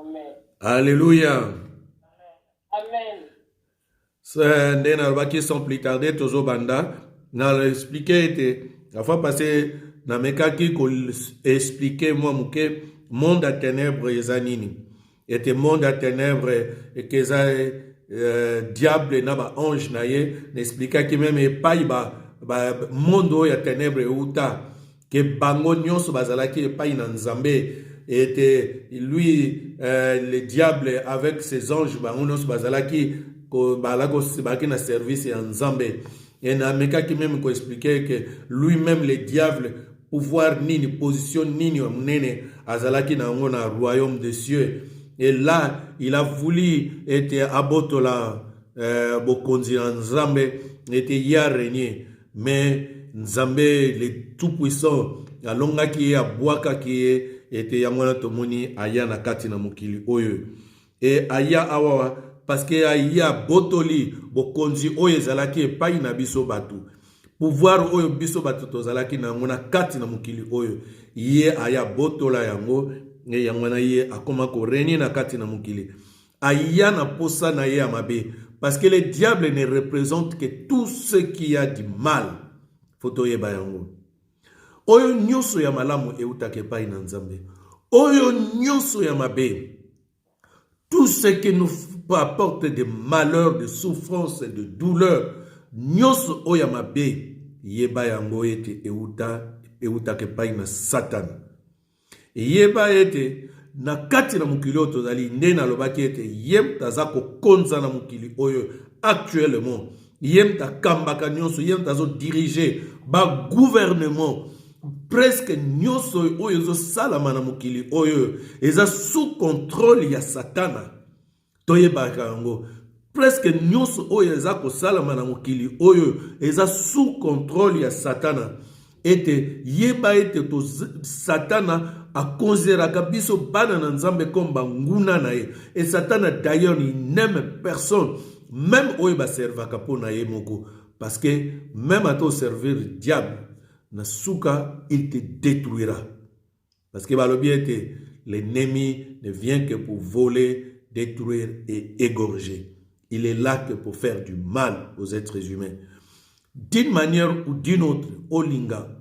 Amen. Alléluia. Amen. C'est un qui sans plus tarder, toujours banda. N'a expliqué était la fois passée, n'a meka qui expliqué moi mouke monde à ténèbres ezanini. Était monde à ténèbres et que ça diable n'a ba ange na ye, n'expliqua qui même et pas ba monde ya ténèbres uta que bango nyonso bazalaki pas na nzambe. Était lui le diable avec ses anges bango nyonso bazalaki balaki na service ya nzambe. Et na meka qui même ko expliquer que lui-même le diable pouvoir nini position nini mnene azalaki na ngo na royaume des cieux. Et là il a voulu être abotola bokonzi na nzambe était ya régner, mais nzambe le tout puissant alongaki ye abwaka ki était ya mwana tomoni aya na kati na mokili oyo. Et aya awa parce que aya botoli bokonzi oyo ezalaki epai na biso batu, pouvoir oyo biso batu tozalaki na ngona kati na mokili oyo ye aya botola yango e yango na ye akoma ko régner na kati na mokili aya na posa na ye amabe, parce que le diable ne représente que tout ce qui a du mal. Foto ye ba yango oyo nyonso ya malamu eutaka epai na nzambe, oyo nyonso ya mabe, tout ce qui nous apporte de malheur, de souffrance et de douleur, nyonso oyo ya mabe yeba yango ete eutaka epai na Satan. Yeba ete na kati na mokili oyo tozali nde nalobaki ete ye taza kokonza na mokili oyo actuellement, ye takambaka nyonso, ye tazo diriger ba gouvernement presque nyonso oyo ezosalama na mokili oyo eza sous contrôle ya Satana. Toyebaka yango presque nyonso oyo eza kosalama na mokili oyo eza sous contrôle ya Satana. Ete yeba ete to Satana akonzeraka biso bana na nzambe komba nguna na ye. Et Satana d'ailleurs il n'aime personne, même oyo baservaka po na ye moko, parce que même à to servir diable na suka il te détruira, parce que balobi ete l'ennemi ne vient que pour voler, détruire et égorger. Il est là que pour faire du mal aux êtres humains. D'une manière ou d'une autre, olinga,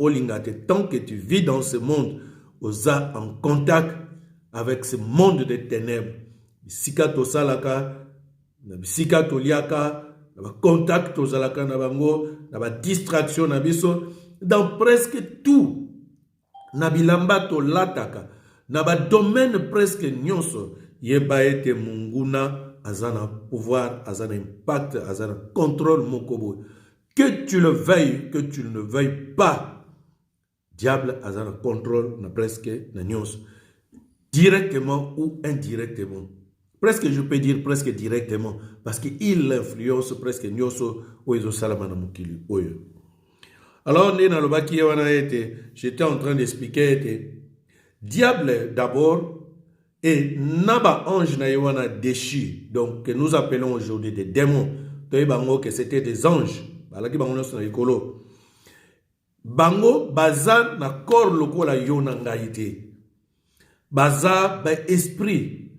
tant que tu vis dans ce monde, osa en contact avec ce monde de ténèbres. Bisika to salaka, na bisika to liaka, na contact to salaka na bango, na distraction na biso, dans presque tout. Na bilamba to lataka, na domaine presque nyonso, yeba ete munguna azana pouvoir, azana impact, azana contrôle mokobo. Que tu le veuilles, que tu ne veuilles pas, diable a un contrôle na presque na nyonso, directement ou indirectement. Presque je peux dire presque directement, parce qu'il influence presque nyonso oyo salama na mokili oyo. Alors j'étais en train d'expliquer diable d'abord et naba ange na yewana déchu, donc que nous appelons aujourd'hui des démons. Toyebango que c'était des anges. Balaki bango nyonso na likolo. Bango baza na corps lokola yo na ngai te. Baza ba esprit.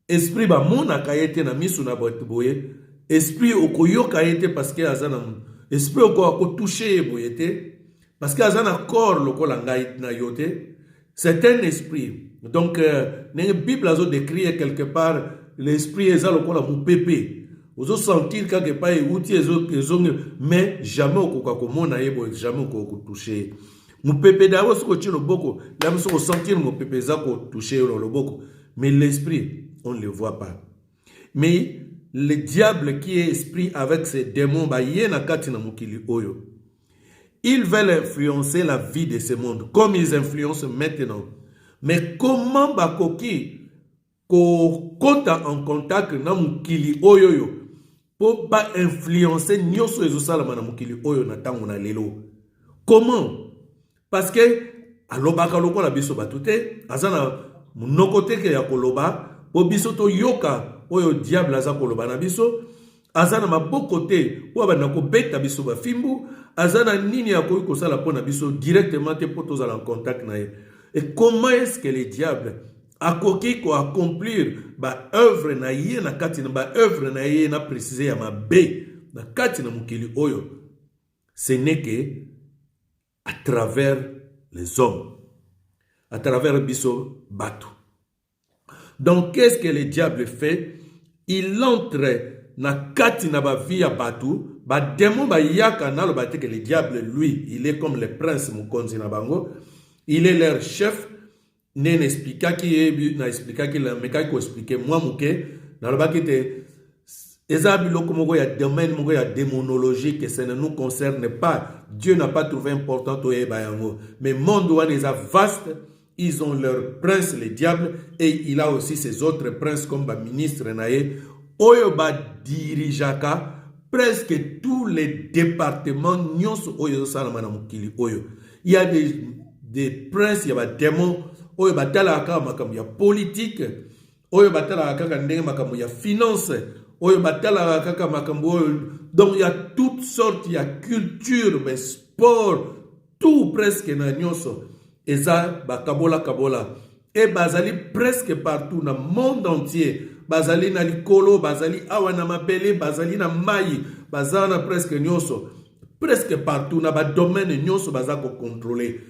Esprit ba monaka ye te na miso na bato boye. Esprit okoyoka ye te parce que aza na esprit okotouche ye boye te. Parce que aza na corps lokola ngai na yo te. C'est un esprit. Donc la Bible a décrit quelque part l'esprit eza lokola mupepe. Vous allez sentir quelque part mais jamais au komona yebo, jamais au toucher. Mon pépé d'abord ce que tu le boko, là vous allez sentir mon pépé ça ko toucher le boko, mais l'esprit on ne le voit pas. Mais le diable qui est esprit avec ses démons ba yena kati na mokili oyo. Ils veulent influencer la vie de ce monde comme ils influencent maintenant. Mais comment bakoki ko kota en contact na mokili oyo pour pas influencer nyonso ezosalama na mokili oyo na tango na lelo? Comment? Parce que alobaka lokola biso bato te, azana monoko te ke ya koloba, po biso to yoka oyo diable aza koloba na biso, azana maboko te po bana ko beta biso ba fimbu, azana nini ya koyi kosala po na biso directement te po tozala en contact na ye. Et comment est-ce que le diable akoki ko accomplir ba œuvre na ye na kati na ba œuvre na ye na préciser ya mabe na kati na mokili oyo, ce n'est que à travers les hommes, à travers biso bato. Donc qu'est-ce que le diable fait? Il entre na kati na ba vie ya bato, ba démon ba yaka na lo bate que le diable lui, il est comme le prince mukonzi na bango, il est leur chef. Nene explica qui na explica qui la meka ko expliquer moi muke na lo bate te ezabi loko moko ya domaine moko ya démonologie que ça ne nous concerne pas. Dieu n'a pas trouvé important to eba yango, mais monde wana est vaste. Ils ont leur prince, le diable, et il a aussi ses autres princes comme ba ministre nae. Oyo ba dirijaka presque tous les départements nyonso oyo salama na mukili oyo. Il y a des princes, il y a des démons, oyo ba talaka makambo ya politique, oyo ba talaka kaka ndenge makambo ya finance, oyo ba talaka kaka makambo oyo. Donc il y a toutes sortes, il y a culture, mais sport, tout presque na nyonso. Eza bakabola kabola et bazali presque partout na monde entier, bazali na likolo, bazali awa na mabele, bazali na mai, bazana presque nyonso, presque partout na ba domaine nyonso bazako contrôler.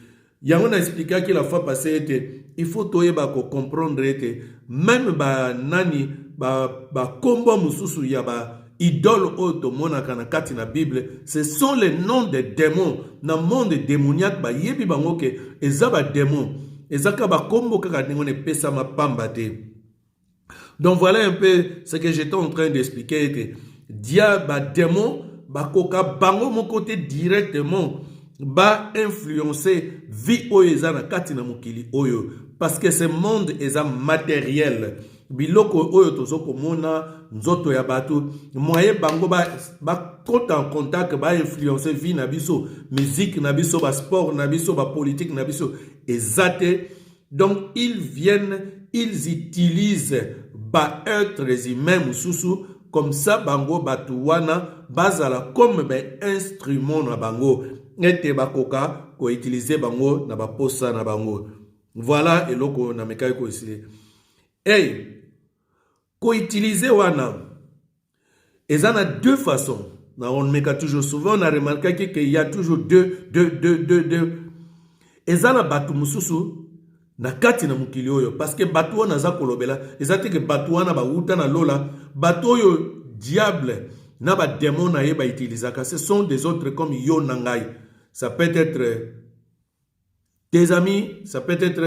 Yango na expliqué que la fois passée était il faut toyeba ko comprendre était même ba nani ba kombo mususu ya ba idole oto monaka na kati na Bible, ce sont les noms des démons. Na monde démoniaque ba yebi bango ke eza ba démon, ezaka ba kombo kaka ndenge ne pesa ma pamba te. Donc voilà un peu ce que j'étais en train d'expliquer que diable ba démon ba koka bango mon côté directement ba influencer vie oyo eza na kati na mokili oyo, parce que ce monde eza matériel. Biloko oyo tozoko mona nzoto ya bato moye bango ba kota en contact ba influencer vie na biso, musique na biso, ba sport na biso, ba politique na biso ezate. Donc ils viennent, ils utilisent ba êtres humains mususu comme ça bango batu wana bazala comme ben instrument na bango ete bakoka ko utiliser bango na ba posa na bango. Voilà eloko na mekai ko ici. Hey, ko utiliser wana ezana deux façons. On meka toujours souvent on a remarqué qu'il y a toujours deux ezana batu mususu na kati na mukili oyo, parce que batu wana za kolobela ezate ke batu wana ba uta na lola batu oyo diable na ba démon na ye ba utilisaka, ce sont des autres comme yo nangai. Ça peut être tes amis, ça peut être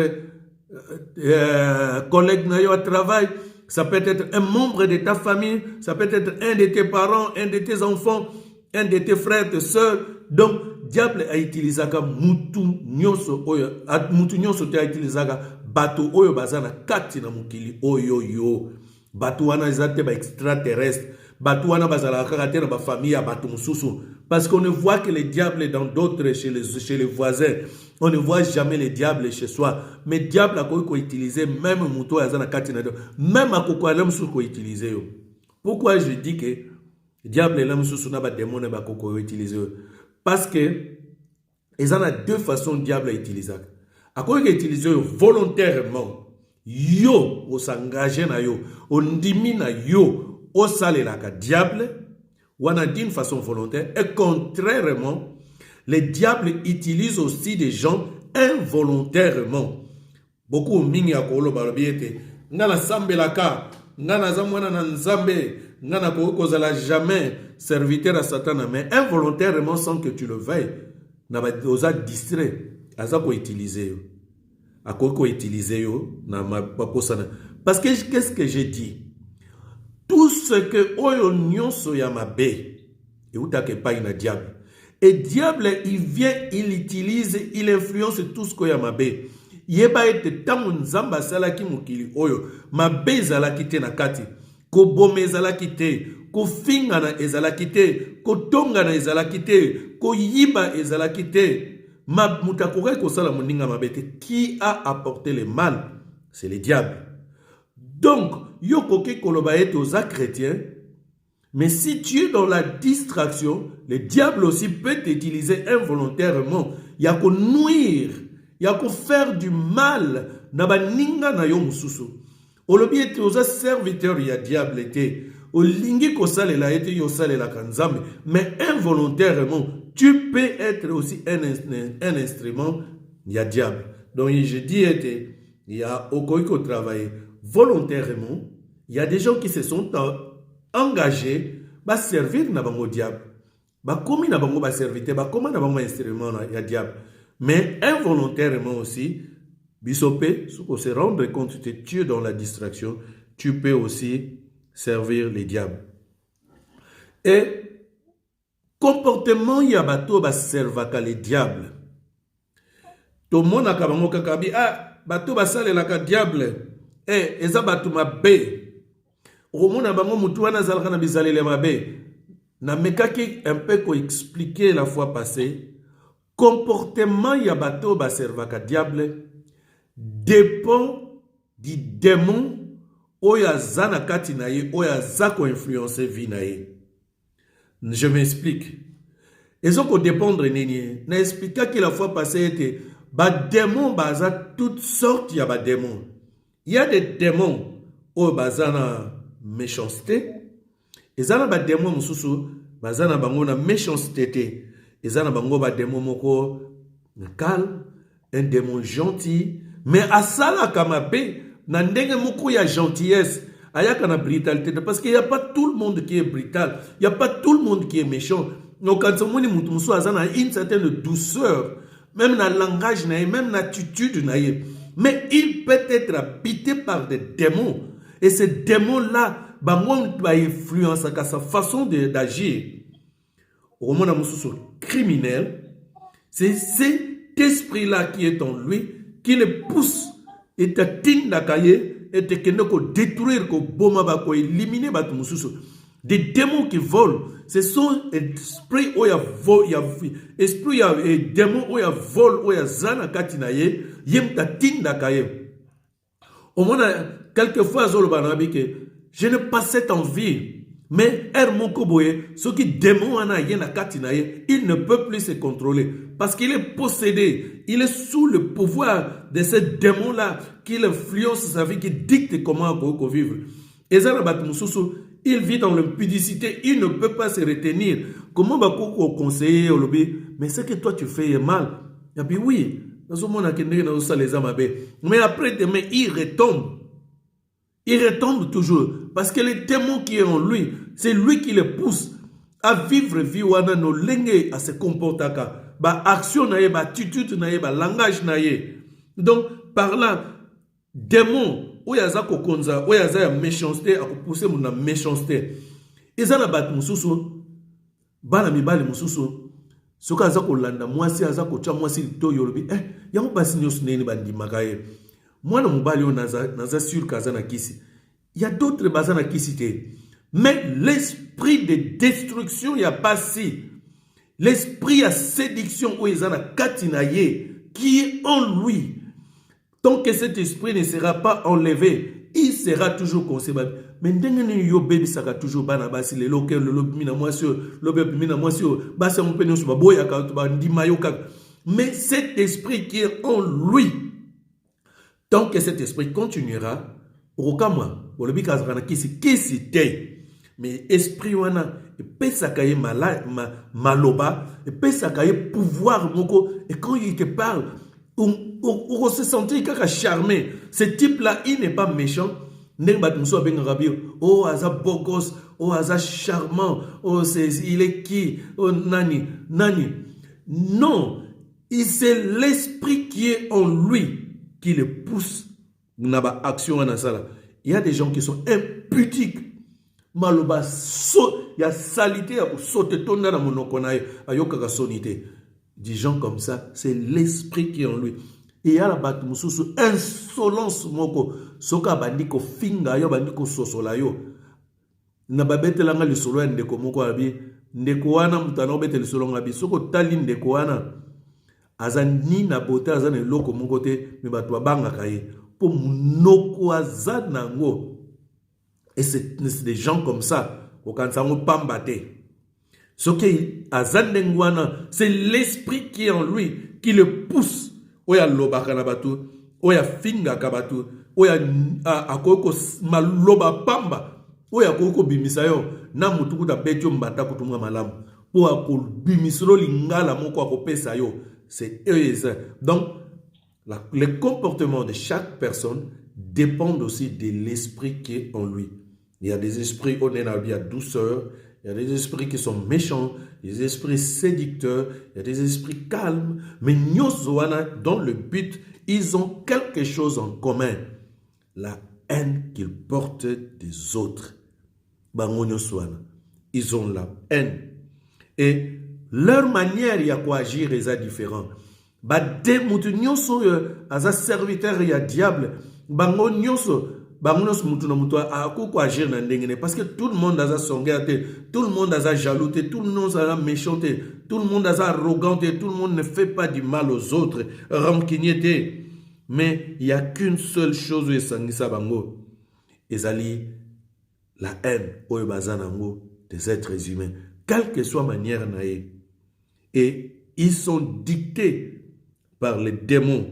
collègue na yo à travail, ça peut être un membre de ta famille, ça peut être un de tes parents, un de tes enfants, un de tes frères, tes soeurs. Donc diable a utilisé mutu nyonso oyo, mutu nyonso te a utilisé bato oyo bazana kati na mukili oyo yo. Bato wana ezate ba extraterrestre, bato wana bazala kaka te na ba famille ya bato mususu, parce qu'on ne voit que les diables dans d'autres chez les voisins. On ne voit jamais les diables chez soi. Mais diable a ko utiliser même muto azana kati na do, même akoko ala mususu ko utiliser yo. Pourquoi je dis que diable la mususu na ba démon na ba ko utiliser yo? Parce que ils en a deux façons diable à utiliser. À quoi il utilise volontairement, yo on s'engage na yo, on dimine na yo, on sale la diable, ou on a d'une façon volontaire. Et contrairement, les diables utilisent aussi des gens involontairement. Beaucoup mingi ya kolo balobiete, ngana sambelaka, ngana zamwana na nzambe, ngana kozala jamais serviteur à Satan, mais involontairement sans que tu le veuilles, na ba oza distrait, aza ko utiliser yo. Akoko utiliser yo na ma posana. Parce que qu'est-ce que j'ai dit? Tout ce que oyo nyonso ya mabe, et utake pa ina diable. Et diable, il vient, il utilise, il influence tout ce que ya mabe. Yeba ete tamu nzamba salaki mukili oyo, mabe zalaki te na kati, ko bome zalaki te, ko finga na ezalaki te, ko tonga na ezalaki te, ko yiba ezalaki te, mutakore ko sala moninga mabete. Qui a apporté le mal? C'est le diable. Donc, yo koke koloba ete oza chrétien, mais si tu es dans la distraction, le diable aussi peut t'utiliser involontairement. Il y a qu'on nuire, il y a qu'on faire du mal na baninga na yo mususu olobi ete oza serviteur ya diable te olingi kosalela ete yo salelaka nzambe mais involontairement tu peux être aussi un instrument ya diable. Donc je dis ete il y a okoiko travailler volontairement. Il y a des gens qui se sont engagés à servir na bango diable. Ba komi na bango ba serviteur, ba koma na bango instrument ya diable. Mais involontairement aussi, bisopé, pour se rendre compte que tu es dans la distraction, tu peux aussi servir les diables. Et comportement ya bato ba servaka les diables. To mona ka bango kakabi bato ba salelaka diable. Eza bato mabe. Romona bango mutu wana zalaka na bizalele mabe. Na mekaki un peu ko expliquer la fois passée. Comportement ya bato ba servaka diable dépend du démon oya zana kati na ye oya zako influencer vie na ye. Je m'explique. Ezo ko dépendre nini. Na expliquer que la fois passée était ba démon baza toutes sortes ya ba démon. Il y a des démons au bazana méchanceté. Ezana ba démon mususu bazana bango na méchanceté. Ezana bango ba démon moko calme, un démon gentil, mais asala kamabe na ndenge moko ya gentillesse, ayaka na brutalité parce qu'il y a pas tout le monde qui est brutal, il y a pas tout le monde qui est méchant. Donc quand on dit mutu musu azana une certaine douceur, même dans le langage naïe, même dans l'attitude naïe. Mais il peut être habité par des démons. Et ces démons-là, bangon va influencer sa façon d'agir. Au moment où criminel, c'est cet esprit-là qui est en lui, qui le pousse et te tine d'akaye et te kenoko détruire, ko boma ba ko éliminer ba tumususu. Des démons qui volent, ce sont esprits où il y a vol, esprit et démons où il y a vol, où il y a zana katinaye, yem ta tine d'akaye. Au moins quelquefois je n'ai pas cette envie. Mais ce qui démon il ne peut plus se contrôler. Parce qu'il est possédé. Il est sous le pouvoir de ce démon-là qui influence sa vie, qui dicte comment vivre. Et ça, il vit dans l'impudicité. Il ne peut pas se retenir. Comment va conseiller au lobby? Mais ce que toi tu fais est mal. Et puis oui, mais après demain, il retombe. Il retombe toujours. Parce que le démon qui est en lui, c'est lui qui le pousse à vivre vie wana no lenge à se comporter ba action naie, ba attitude naie, ba langage naie. Donc par là, démon oyaza ko konza, oyaza ya méchanceté, a ko pousser mon méchanceté. Ezana bat mususu, bana mibale mususu, soka za ko landa mwasi aza ko tia mwasi to yolobi, yango basi nyos neni bandimaka ye. Mwana mobali o naza sur kazana kisi. Il y a d'autres bazana kisi. Mais l'esprit de destruction, il n'y a pas si. L'esprit à séduction, où il y a katinaye, qui est en lui. Tant que cet esprit ne sera pas enlevé, il sera toujours conservé. Mais ndenge yo baby saka toujours bana basi le local le lobi mina mwasio, lobi mina mwasio, basi on peut nous baboya ka ba ndima yo ka. Mais cet esprit qui est en lui, tant que cet esprit continuera, Rokama, Bolobi Kazrana kisi te. Mais esprit wana, pesakaye maloba, pesakaye pouvoir moko, et quand il te parle, on se sentit charmé. Ce type-là, il n'est pas méchant. Oh, aza beau gosse, oh, aza charmant, oh, il est qui, oh, nani. Non, c'est l'esprit qui est en lui qui le pousse. Il y a des gens qui sont impudiques. Maloba il y a salité à sauter ton dans mon okonaï ayoka sonité. Des gens comme ça, c'est l'esprit qui est en lui. Et il y a la bat mususu insolence moko soka bandiko finga yo bandiko sosola yo. Na babete langa le solo ndeko moko abi ndeko wana mutano bete le solo ngabi soko tali ndeko wana azani na bote azana loko moko te me batwa banga kaye pour monoko azana ngo. Et c'est des gens comme ça au kansango pambate. Ce qui azanengwana, c'est l'esprit qui est en lui qui le pousse. Oya lobaka na batu oya finga kabatu oya akoko maloba pamba oya akoko bimisa yo na mutu kuta betio mbata kutunga malamu po akobimisolo lingala moko akopesa yo. C'est eux et ça. Donc le comportement de chaque personne dépend aussi de l'esprit qui est en lui. Il y a des esprits honnêtes, il y a douceur, il y a des esprits qui sont méchants, des esprits séducteurs, il y a des esprits calmes, mais Nyozoana, dans le but, ils ont quelque chose en commun, la haine qu'ils portent des autres. Ils ont la haine. Et leur manière il y a quoi agir est différent. Des mutu nyonso aza serviteur ya diable, bango nyonso mutu na mutu akoko agir na ndengene parce que tout le monde a songate, tout le monde a jaloux, tout le monde a méchant, tout le monde a arrogant, tout le monde ne fait pas du mal aux autres, rancunier. Mais il y a qu'une seule chose où sangisa bango, ezali la haine oyo bazanango des êtres humains, quelle que soit manière nae. Et ils sont dictés par les démons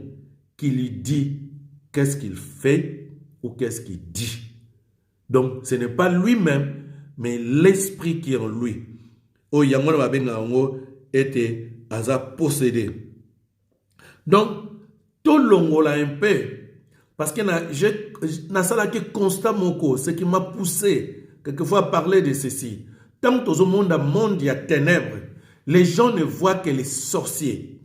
qui lui dit qu'est-ce qu'il fait ou qu'est-ce qu'il dit. Donc, ce n'est pas lui-même, mais l'esprit qui est en lui. Oh, Yangon Babengango était asa possédé. Donc, tout le monde un peu, parce que je constamment ce qui m'a poussé quelquefois à parler de ceci. Tant que tout le monde il y a ténèbres, les gens ne voient que les sorciers.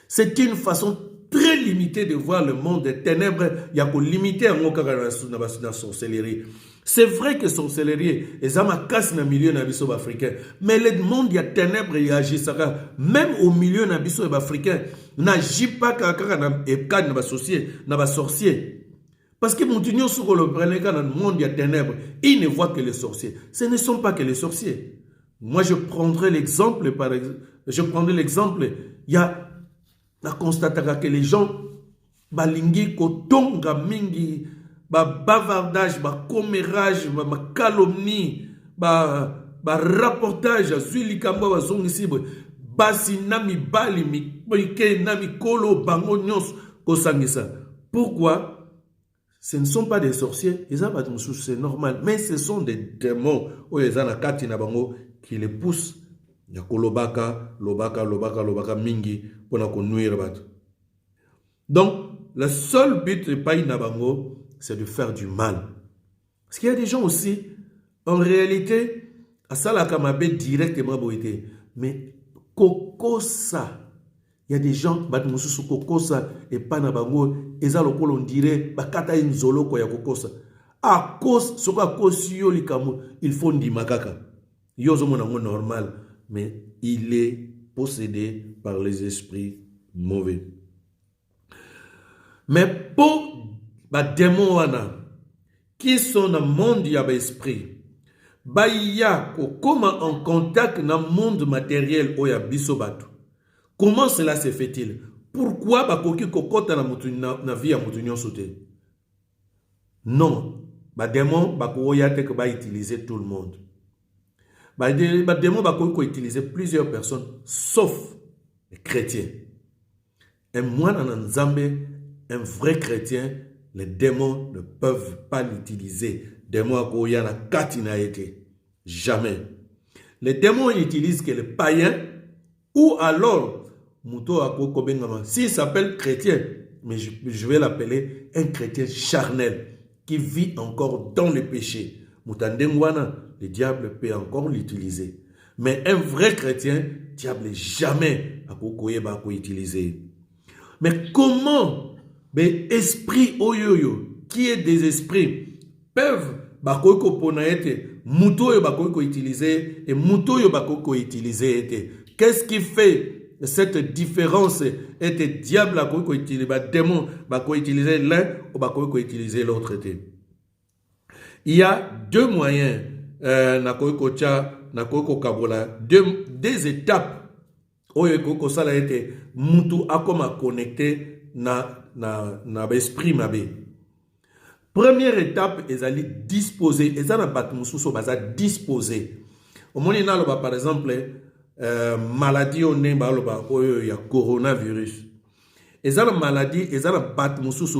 C'est une façon très limitée de voir le monde des ténèbres. Il y a qu'on limiter à la sorcellerie. C'est vrai que sorcellerie, et ça m'a cassé dans le milieu de africain. Mais le monde, il y a ténèbres, il y a même au milieu de africain, n'agit pas quand il y a sorcier. Parce que mon union sur le dans le monde, il y a ténèbres. Ils ne voient que les sorciers. Ce ne sont pas que les sorciers. Moi, je prendrai l'exemple, il y a la constatation que les gens, balingi kotonga mingi, bavardage, commérage, calomnie, rapportage, zuli kamba zongisibwe, basi nami bali mi nami kolo bango nyos kosangisa. Pourquoi? Ce ne sont pas des sorciers, c'est normal, mais ce sont des démons qui les poussent. Lobaka mingi pour nuire. Donc, le seul but de Paï Nabango, c'est de faire du mal. Parce qu'il y a des gens aussi, en réalité, à Salakamabe directement boité, mais Kokosa. Il y a des gens qui Kokosa et Panabango, et ça, on dirait, Bakata Inzolo Koya Kokosa. À cause, ce qu'on a causé, il faut di makaka. Yozo monango normal, mais il est possédé par les esprits mauvais. Mais pour les démons qui sont dans le monde de l'esprit, il y a comment en contact dans le monde matériel où il y a bisobatu. Comment cela se fait-il? Pourquoi bakoki kokota na vie à mutunyon sauté? Non, les démons ba utiliser tout le monde. Les démons ba utiliser plusieurs personnes, sauf les chrétiens. Un moine en Nzambe, un vrai chrétien, les démons ne peuvent pas l'utiliser. Démons akoya na katina été. Jamais. Les démons n'utilisent que les païens ou alors s'il s'appelle chrétien, mais je vais l'appeler un chrétien charnel qui vit encore dans le péché. Le diable peut encore l'utiliser. Mais un vrai chrétien, le diable jamais à utiliser. Mais comment les esprits oyoyo, qui est des esprits, peuvent utiliser et utiliser? Qu'est-ce qui fait cette différence entre diable à utiliser, démon à utiliser l'un ou utiliser l'autre? Il y a deux moyens, deux étapes où ça a été mutu à comment connecter na esprit mabé. Première étape, ils allaient disposer, ils allaient disposer. Au moment où par exemple maladie au nez, il y a coronavirus. Et ça, la maladie, et ça, la bat mosusu,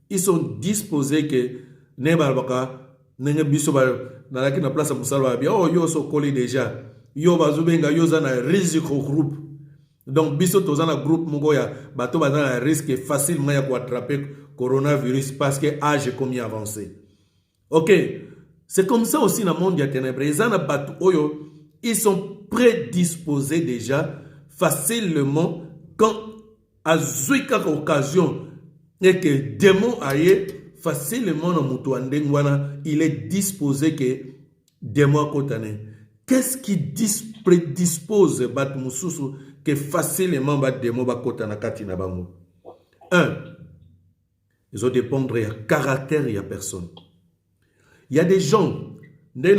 ils sont disposés que ne balbaka, ne biso ba, na la ki na place musala bien, oh yo so collé déjà, yo bazubenga yo za na risque groupe. Donc biso toza na groupe moko ya bato baza na risque facilement ya ko attraper coronavirus parce que âge comme avancé. OK, c'est comme ça aussi dans le monde des ténèbres. Les gens bato oyo, ils sont prédisposés déjà facilement quand à zuika occasion et que démon aye facilement dans mutuandengwana, il est disposé que démon kotane. Qu'est-ce qui prédispose bat mususu que facilement bat démon ba kotana katina bango? Un, ils ont dépendre du caractère de la personne. Il y a des gens, il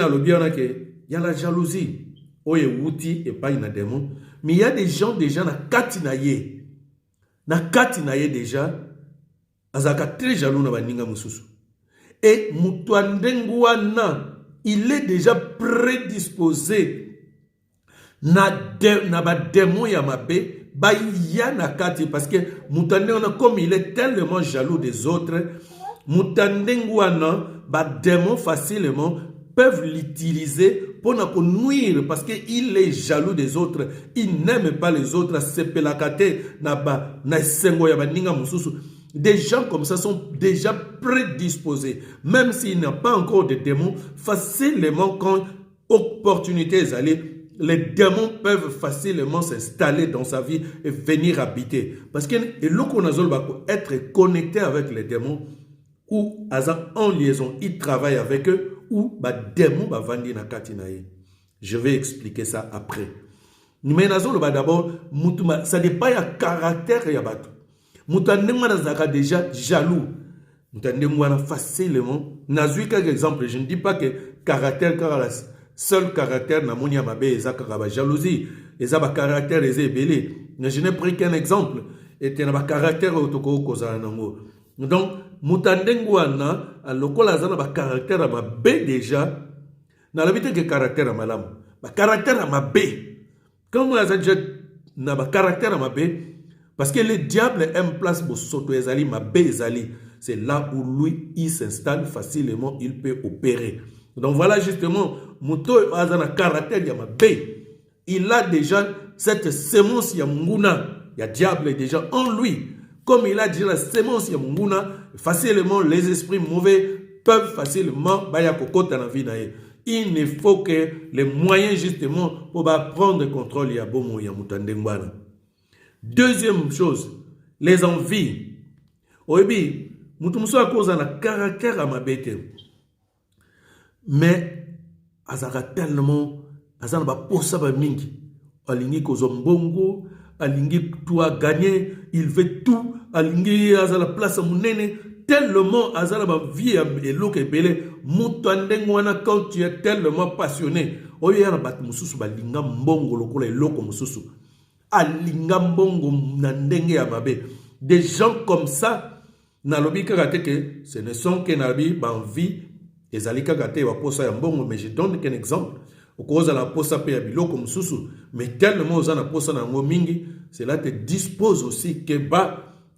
y a la jalousie, oye wuti et pas une démon, mais il y a des gens déjà na katinaye déjà, azaka très jaloux na baninga mususu. Et mutuandengwana, il est déjà prédisposé na ba démon ya mabe, ba ya na kati parce que mutuandengwana comme il est tellement jaloux des autres, mutuandengwana ba démon facilement peuvent l'utiliser pour nuire parce qu'il est jaloux des autres, il n'aime pas les autres, des gens comme ça sont déjà prédisposés, même s'il n'y a pas encore de démons, facilement quand opportunité est allée, les démons peuvent facilement s'installer dans sa vie et venir habiter. Parce que être connecté avec les démons ou en liaison, il travaille avec eux ou démon vandi na katinaye. Je vais expliquer ça après. Mais d'abord, ça dépend du caractère ya batu. Mutandengwana zaka déjà jaloux. Mutandengwana facilement. Nazui quelques exemples. Je ne dis pas que caractère, car la seul caractère na monia mabe ezaka ba jalousie. Ezaba caractère ezé belé. Mais je n'ai pris qu'un exemple. Et tu na caractère otoko kozana nango. Donc mutandengwana lokola zana ba caractère ma bé déjà na l'habitude que caractère malam ba caractère ma bé comme la déjà na ba caractère ma bé parce que le diable aime place pour soto ezali ma bé ezali, c'est là où lui il s'installe facilement, il peut opérer. Donc voilà justement muto azana caractère ya ma bé, il a déjà cette sémence ya munguna ya diable déjà en lui. Comme il a dit la sémence ya munguna, facilement les esprits mauvais peuvent facilement baya kokota na vie na ye. Il ne faut que les moyens justement pour prendre le contrôle ya bomo ya mutandengwana. Deuxième chose, les envies. Oyebi, mutumso a cause na caractère à ma bête. Mais azara tellement azana ba posa ba mingi. Alingi kozombongo, alingi tout a gagné, il veut tout. Alingi azala place munene tellement azala ba vie et loke belé mutandengwana quand tu es tellement passionné oyo na bat mususu balinga mbongo lokola eloko mususu alinga mbongo na ndenge ya mabe. Des gens comme ça na lobi kaka que ce ne sont que na bi ba vie ezali kaka te wa posa ya mbongo. Mais je donne qu'un exemple okoza la posa pe ya biloko mususu mais tellement ozana posa na ngo mingi, cela te dispose aussi que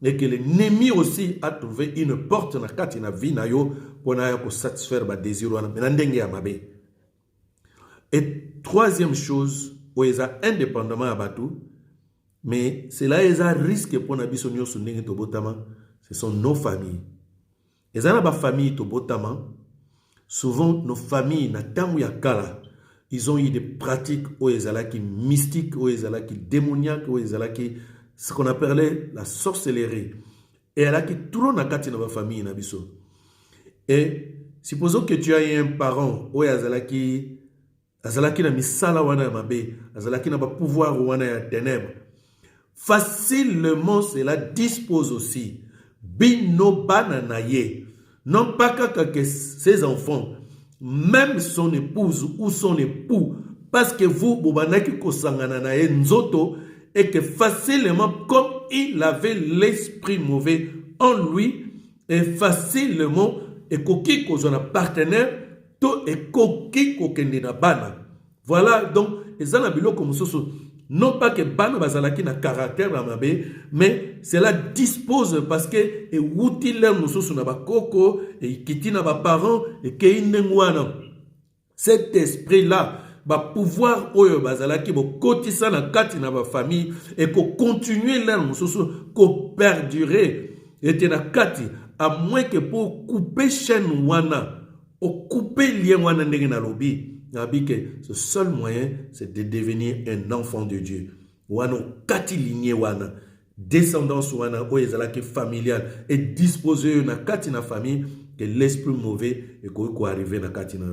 et que l'ennemi aussi a trouvé une porte na kati na vie na yo pour satisfaire ba désir wana ndenge ya mabe. Et troisième chose, oeza indépendamment à batu, mais c'est là ils a risque pour na biso nyoso ndenge to botama, ce sont nos familles. Et ça na ba famille to botama, souvent nos familles na tangu ya kala, ils ont eu des pratiques oezala qui mystiques, oezala qui démoniaques, oezala qui ce qu'on appelait la sorcellerie. Et elle a qui tourne à kati na ba famille na biso. Et supposons que tu as un parent ou azalaki na misala wana ya mabe, azalaki na ba pouvoir wana ya ténèbres. Facilement cela dispose aussi bino bana na ye. Non pas que ses enfants, même son épouse ou son époux, parce que vous bobanaki kosangana na ye nzoto, et que facilement, comme il avait l'esprit mauvais en lui, et facilement, et koki kozona partenaire, to et koki kokende na bana. Voilà, donc, ezana biloko mususu, Non pas que bana bazalaki na caractère na mabe, mais cela dispose parce que et wuti le mususu na bakoko et kiti na ba parents et keindengwana. Cet esprit-là va pouvoir oyo bazalaki bo kotisa na kati na ba famille et ko continuer leur mususu ko perdurer et na kati à moins que pour couper chaîne wana ou couper lien wana ndenge na lobi. Ce seul moyen, c'est de devenir un enfant de Dieu. Wana kati lignée wana, descendance wana oezalaki familiale et disposer na kati na famille que l'esprit mauvais et ko arriver na kati na.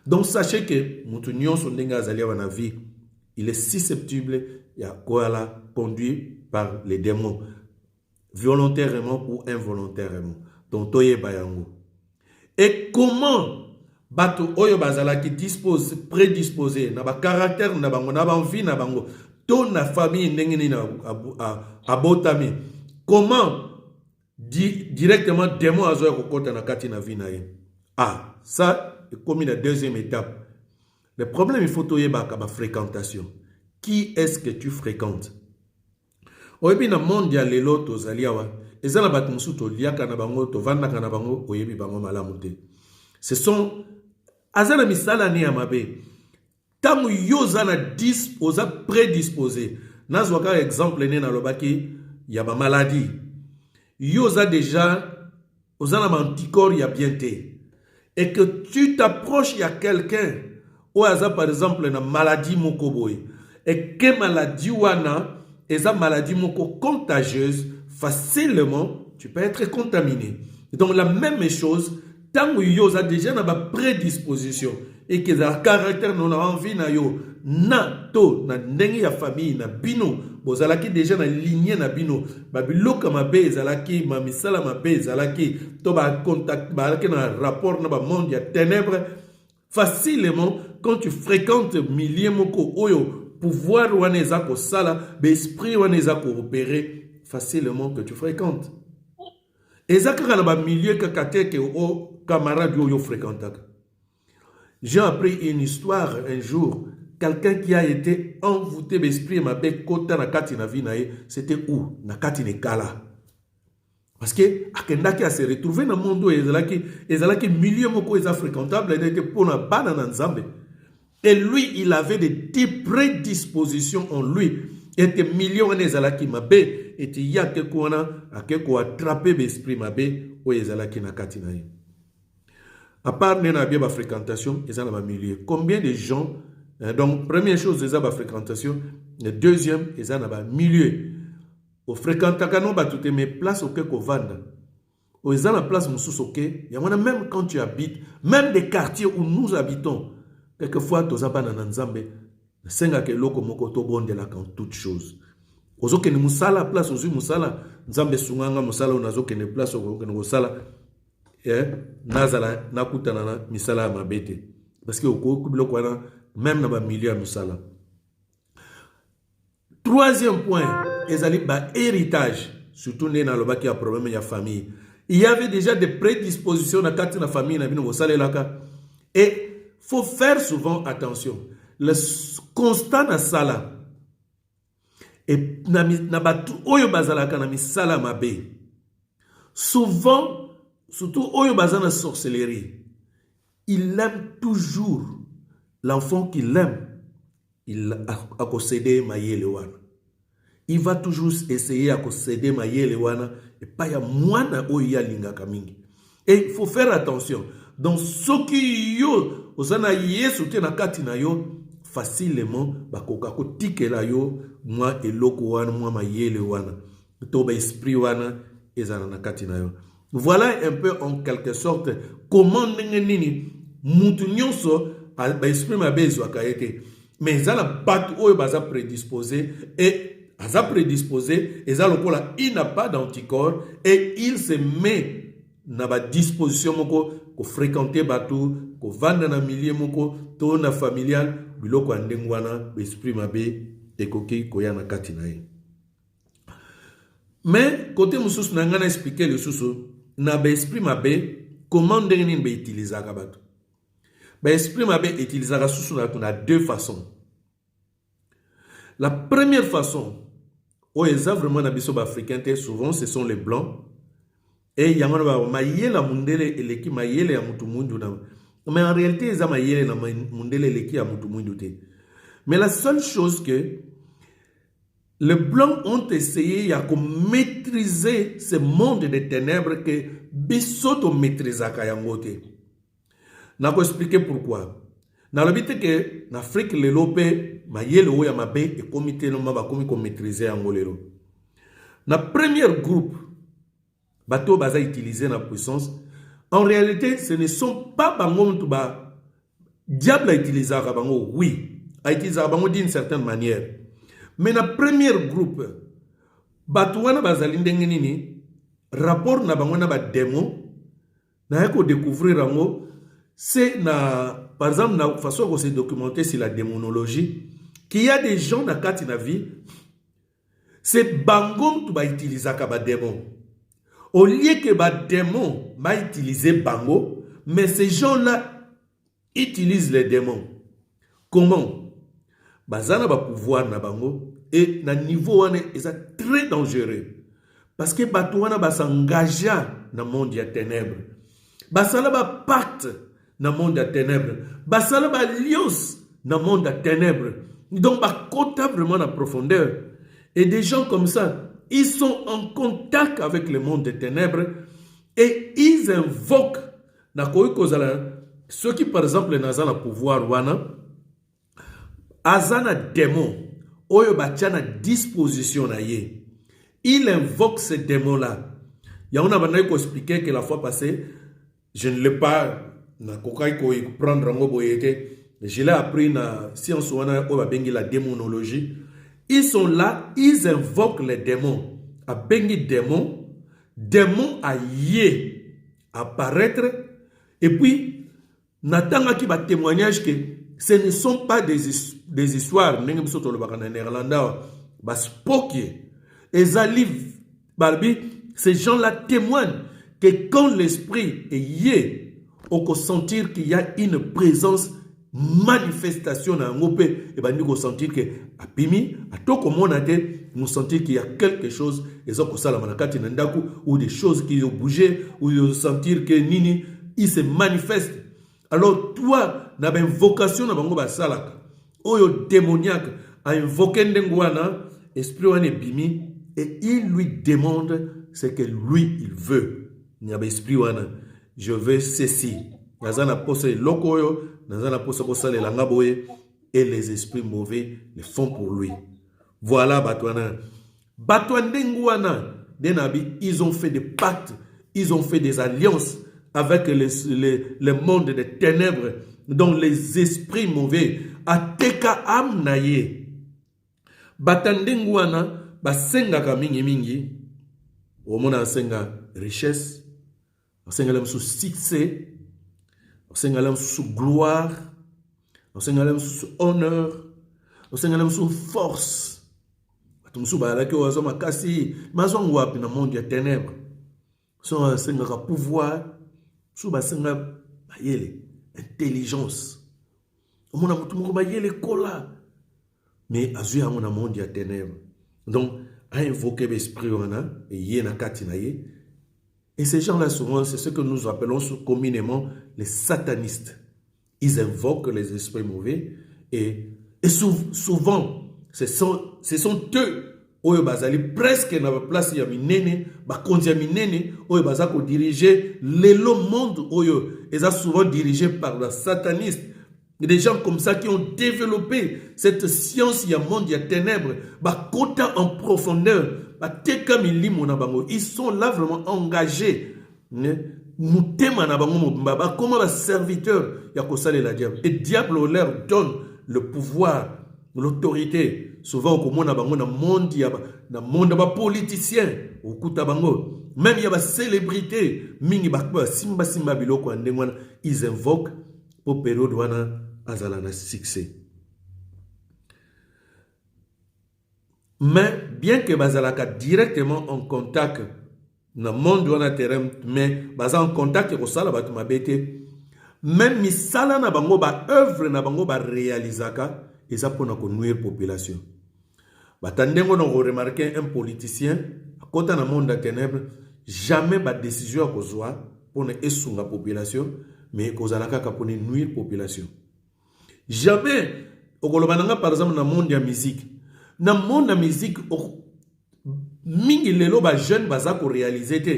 Donc sachez que mutu nyonso ndenge azali wana vie, il est susceptible ya koala conduit par les démons volontairement ou involontairement. Donc toye bayango. Et comment bato oyo bazalaki dispose prédisposé na ba caractère na bango na ba envie na bango to na famille ndenge ni na abotami, comment directement démon azoya kokota na kati na vie na ye. Ah, ça est comme la deuxième étape. Le problème, il faut toyeba ka ba fréquentation. Qui est-ce que tu fréquentes? Oyebi na monde ya lelo tozali awa ezala bato musu to liaka na bango to vandaka na bango oyebi bango malamu te. Ce sont azana misala ni ya mabe. Tangu yoza na disposa prédisposé. Nazwaka exemple ne na lobaki ya ba maladie. Yoza déjà ozana ma anticorps ya bien te. Et que tu t'approches à quelqu'un ou aza par exemple na maladie moko boy et que maladie wana eza maladie moko contagieuse, facilement tu peux être contaminé. Donc la même chose tant que yo a déjà na ba prédisposition et que le caractère non a envie na yo na to na ndenge ya famille na bino bozalaki déjà na lignée na bino babiloka mabe ezalaki ma misala mabe ezalaki to ba contact ba na rapport na ba monde ya ténèbres. Facilement quand tu fréquentes milieu moko oyo pouvoir wana eza ko sala be esprit wana eza ko opérer facilement que tu fréquentes. Ezaka na ba milieu kakate ke o camarade yo fréquentaka. J'ai appris une histoire un jour. Quelqu'un qui a été envoûté d'esprit mabe kota na kati na vie nae, c'était où? Na kati ne kala. Parce que akendaki a se retrouver na monde ezalaki milieu moko eza fréquentable et pour na bana na nzambe. Et lui, il avait des prédispositions en lui. Et que millions ezalaki mabe et il y a quelque attraper l'esprit mabe ou ezalaki na kati nae. À part nena bien ba fréquentation, ils ont un milieu. Combien de gens donc première chose ils ont ba fréquentation, le deuxième ils ont un milieu. Au fréquentation non ba tout mais place au ko vanda. Ils ont la place mususu OK. Il y a même quand tu habites, même des quartiers où nous habitons, quelquefois tu as pas na nzambe, senga ke loko moko to bonde la quand toute chose. Ozo ke ni musala place ozu musala, nzambe sunganga musala onazo ke ni place ozo ke ni musala. Nazala nakutana na misala ya mabete parce que okubiloko wana même na ba milieu ya misala. Troisième point, ezali ba héritage, surtout na lobaki ya problème ya famille. Il y avait déjà des prédispositions na kati na famille na bino bosalelaka et faut faire souvent attention. Le constat na sala et na batu oyo bazalaka na misala mabe. Souvent surtout oyo bazana sorcellerie, il aime toujours l'enfant qu'il aime. Il a concédé mayele wana. Il va toujours essayer à concéder mayele wana et pas ya mwana oyo ya lingaka mingi. Et il faut faire attention. Donc ce qui yo ozana yesu te na kati na yo facilement bakoka ko tikela yo mwa eloko wana mwa mayele wana. To ba esprit wana ezana na kati na yo. Voilà un peu en quelque sorte comment nini mutu nyonso ba esprit mabezo akaete. Mais ça la bat oyo baza prédisposé et aza prédisposé et ça lokola il n'a pas d'anticorps et il se met na ba disposition moko ko fréquenter bato ko vanda na milieu moko to na familial biloko andengwana esprit mabe ekoki koya na kati na ye. Mais côté mususu na ngana expliquer le susu na ba esprit mabe comment ndenge be utilizaka bato. Ba esprit mabe utilizaka susu na deux façons. La première façon, où ils ont vraiment nabiso africain, souvent ce sont les blancs. Et il y a la mundele eleki mayele ya mutu mundu na. Mais en réalité, ils ont mayele na mundele eleki ya mutu mundu te. Mais la seule chose que les blancs ont essayé de maîtriser ce monde de ténèbres que bisoto maîtrisaka yango te. Na ko expliquer pourquoi. Na lobite que en Afrique le lope mayele oya mabe et comité no maba komi ko maîtriser yango lelo. Na premier groupe bateau baza utilisé la puissance, en réalité, ce ne sont pas bango ba diable a utilisé bango, oui, a utilisé bango d'une certaine manière. Mais na premier groupe, bateau wana bazali ndenge nini, rapport na bango na ba démon, na yako découvrir bango, c'est na, par exemple, na façon qu'on s'est documenté sur la démonologie, qu'il y a des gens na kati na vie, c'est bango tu ba utiliser ka ba démon. Au lieu que les démons va utiliser bango, mais ces gens-là utilisent les démons. Comment? Bazana ba pouvoir na bango et na niveau wane est très dangereux parce que batouana ba s'engager dans le monde des ténèbres. Basala ba pacte dans le monde des ténèbres. Basala ba alliance dans le monde des ténèbres. Donc ba kota vraiment en profondeur. Et des gens comme ça, ils sont en contact avec le monde des ténèbres et ils invoquent ceux qui, par exemple, n'ont pas pouvoir, azana démon, oyo bachana disposition na ye. Il invoque ces démons-là. Il y a un qui expliqué que la fois passée, je ne l'ai pas prendre en boyete. Je l'ai appris dans science la démonologie. Ils sont là, ils invoquent les démons. À bengi démon, démon à yé apparaître. Et puis, n'attendant qu'il va témoignage que ce ne sont pas des histoires. Même si on le voit en néerlandais, ces gens-là témoignent que quand l'esprit est yé, on peut sentir qu'il y a une présence manifestation dans ngopé et ben nous sentir que apimi atoko monate nous sentir qu'il y a quelque chose et ça ko sala manakati na ndaku ou des choses qui ont bougé ou sentir que nini il se manifeste. Alors toi na ben vocation na bango ba salaka oyo démoniaque a invoqué ndengwana esprit wane bimi et il lui demande ce que lui il veut. Ni a esprit wana je veux ceci. Nazana pose lokoyo et les esprits mauvais le font pour lui. Voilà Batouana. Batouandengouana, ils ont fait des pactes, ils ont fait des alliances avec le monde des ténèbres, dont les esprits mauvais. Ateka amnaye. Batandengouana, basenga ka mingi, omona senga richesse, senga sous succès, on s'engage sous gloire, on s'engage sous honneur, on s'engage sous force. On s'engage sous makasi, mazon wapi na monde ya ténèbres. On s'engage pouvoir, sous basenga bayele intelligence. On mona mutu moko bayele kola. Mais azu ya mona monde ya ténèbres. Donc a invoqué l'esprit wana et yena kati na ye. Et ces gens-là, souvent, c'est ce que nous appelons communément les satanistes. Ils invoquent les esprits mauvais et souvent, ce sont eux oyo bazali presque na place ya minene bakonzi ya minene oyo bazako diriger lelo monde oyo eza souvent dirigé par les satanistes. Des gens comme ça qui ont développé cette science ya monde ya ténèbres bakota en profondeur. Ils sont là vraiment engagés. Nous t'aimons comme un serviteur. Et diable leur donne le pouvoir, l'autorité. Souvent, comme on a dans le monde politicien, même il y a des célébrités. Ils invoquent pour période où azalana succès. Mais bien que bazalaka directement en contact dans le monde wana terrain, mais baza en contact ko sala batu mabete, même misala na bango ba œuvre na bango ba réalisaka eza pona ko nuire population. Batandengo on remarqué un politicien à côté dans le monde des ténèbres jamais ba décision à kozwa pour ne esunga population mais kozalaka ka pour ne nuire population. Jamais okolobananga par exemple dans le monde de la musique. Dans le monde de la musique mingi lelo ba jeune baza ko réaliser te.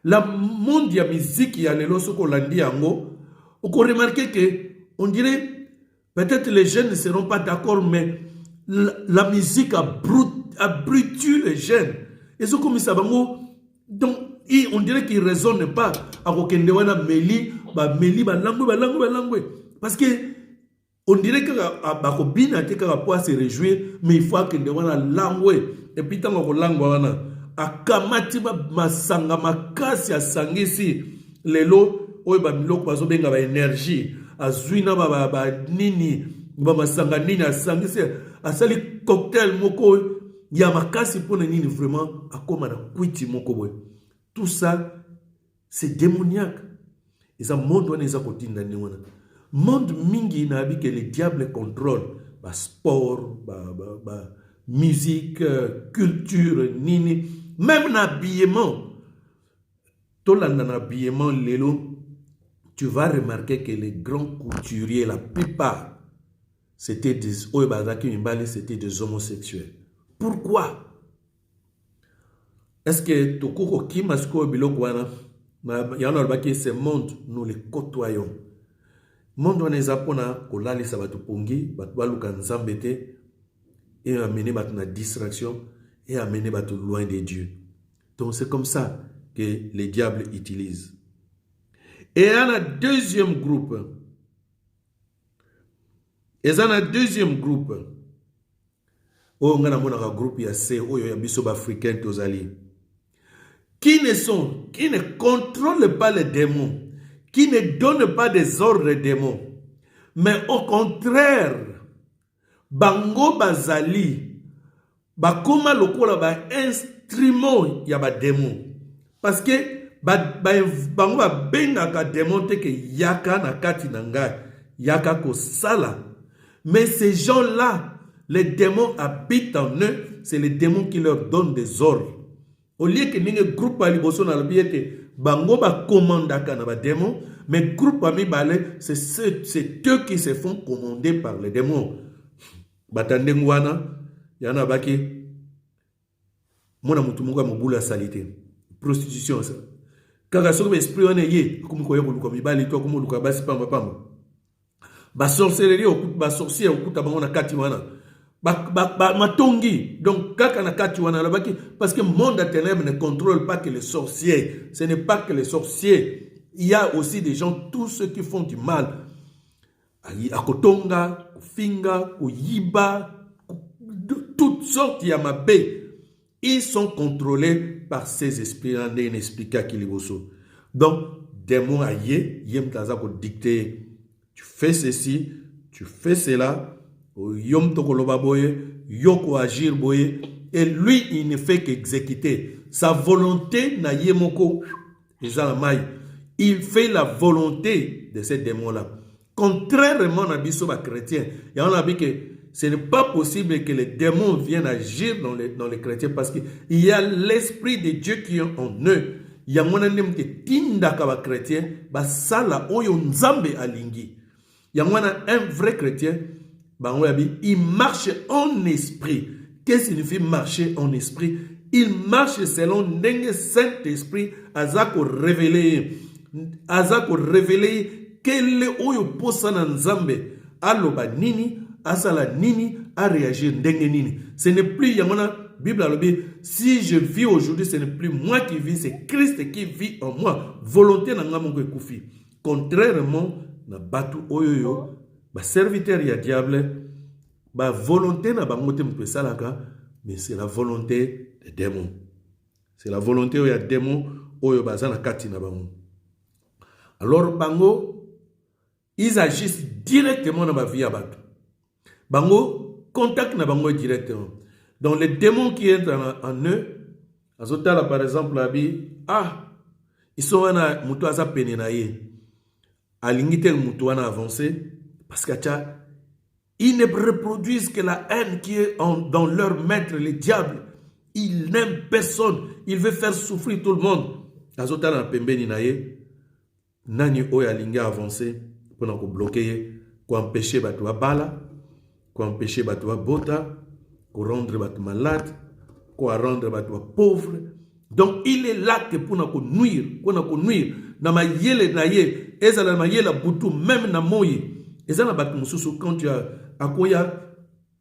La monde de la musique ya lelo soko landi yango oko remarquer que on dirait peut-être les jeunes ne seront pas d'accord mais la musique abrutue les jeunes. Et ce comme ça bango donc on dirait qu'ils ne raisonnent pas à kokende wana meli ba langue parce que on dirait que bakobina te ka pour se réjouir mais il faut que de wana langue et puis tant ko langue wana akamati masanga makasi asangisi lelo oyo ba biloko bazo benga ba énergie azuina ba nini ba masanga nini asangisi asali cocktail moko ya makasi pour nini vraiment akoma na kwiti moko boy. Tout ça c'est démoniaque. Et ça monde wana eza kotinda ni wana. Monde mingi na abi que le diable contrôle ba sport, ba musique, culture nini, même l'habillement. Tout l'habillement lelo, tu vas remarquer que les grands couturiers, la plupart, c'était des homosexuels. Pourquoi? Est-ce que Tokoko Kimasko Bilokwana, ce monde, nous les côtoyons? Monde on est apona kolali sabatu pongi, batwaluka nzambete, et amener batuna distraction, et amener batu loin de Dieu. Donc c'est comme ça que les diables utilisent. Et il y a un deuxième groupe. Et il y a un deuxième groupe. Oh, on a un groupe ya C, oh, ya biso africain tozali. Qui ne contrôlent pas les démons, qui ne donnent pas des ordres aux démons, mais au contraire, bango bazali, bakoma lokola ba instrument ya ba démon. Parce que bango ba benga ka démon te ke yaka na kati na ngai, yaka ko sala. Mais ces gens-là, les démons habitent en eux, c'est les démons qui leur donnent des ordres. Au lieu que ninge groupe ali boso na biete bango ba commandaka na ba démons, mais groupe ami balé c'est eux qui se font commander par les démons. Batandeng wana yana baki mona mutu munga mobula salité prostitution ça kaka soko esprit wana ye comme ko yeko luka mibali to comme luka basi pamba ba sorcellerie okuta ba sorcier okuta bango na kati wana matongi. Donc kaka na kati wana baki parce que le monde des ténèbres ne contrôle pas que les sorciers. Ce n'est pas que les sorciers. Il y a aussi des gens, tous ceux qui font du mal. Akotonga, finga, yiba, toutes sortes il y a mabé. Ils sont contrôlés par ces esprits inexplicables qui les bosso. Donc démon aïe, yem taza ko dicter. Tu fais ceci, tu fais cela. Yom tokoloba boye, yoko agir boye, et lui il ne fait qu'exécuter sa volonté na yemoko ezamai. Il fait la volonté de ces démons là. Contrairement à biso ba chrétien, il y en a dit que ce n'est pas possible que les démons viennent agir dans les chrétiens parce qu'il y a l'esprit de Dieu qui est en eux. Il y a mon anem te tinda ka ba chrétien ba sala oyo nzambe alingi. Il y a un vrai chrétien. Il marche en esprit. Qu'est-ce que signifie marcher en esprit? Il marche selon le Saint-Esprit. Azako révélé quel est oyo posana nzambe. Aloba nini, asala nini, a réagir ndenge nini. Ce n'est plus yamona Bible alobi. Si je vis aujourd'hui, ce n'est plus moi qui vis, c'est Christ qui vit en moi. Volonté na ngamongo ekufi. Contrairement na batu oyoyo. Ba serviteur ya diable, ba volonté na bangote mpe salaka, mais c'est la volonté des démons. C'est la volonté ya démon oyo bazana kati na bango. Alors bango ils agissent directement dans ma vie à batu. Bango contact na bango directement. Donc les démons qui entrent en eux, azotala par exemple abi ils sont wana mutu aza pene na ye. Alingite mutu wana avancer. Parce que Ils ne reproduisent que la haine qui est dans leur maître, le diable. Il n'aime personne. Il veut faire souffrir tout le monde. Azota na pembeni na ye, nani oyo alingi avancer pour ko bloquer, ko empêcher bato ba bala, ko empêcher bato ba bota, ko rendre bato malade, ko rendre bato pauvre. Donc il est là que pour ko nuire, na mayele na ye, ezala na yela butu même na moyi. Ezala bato mususu quand tu as akoya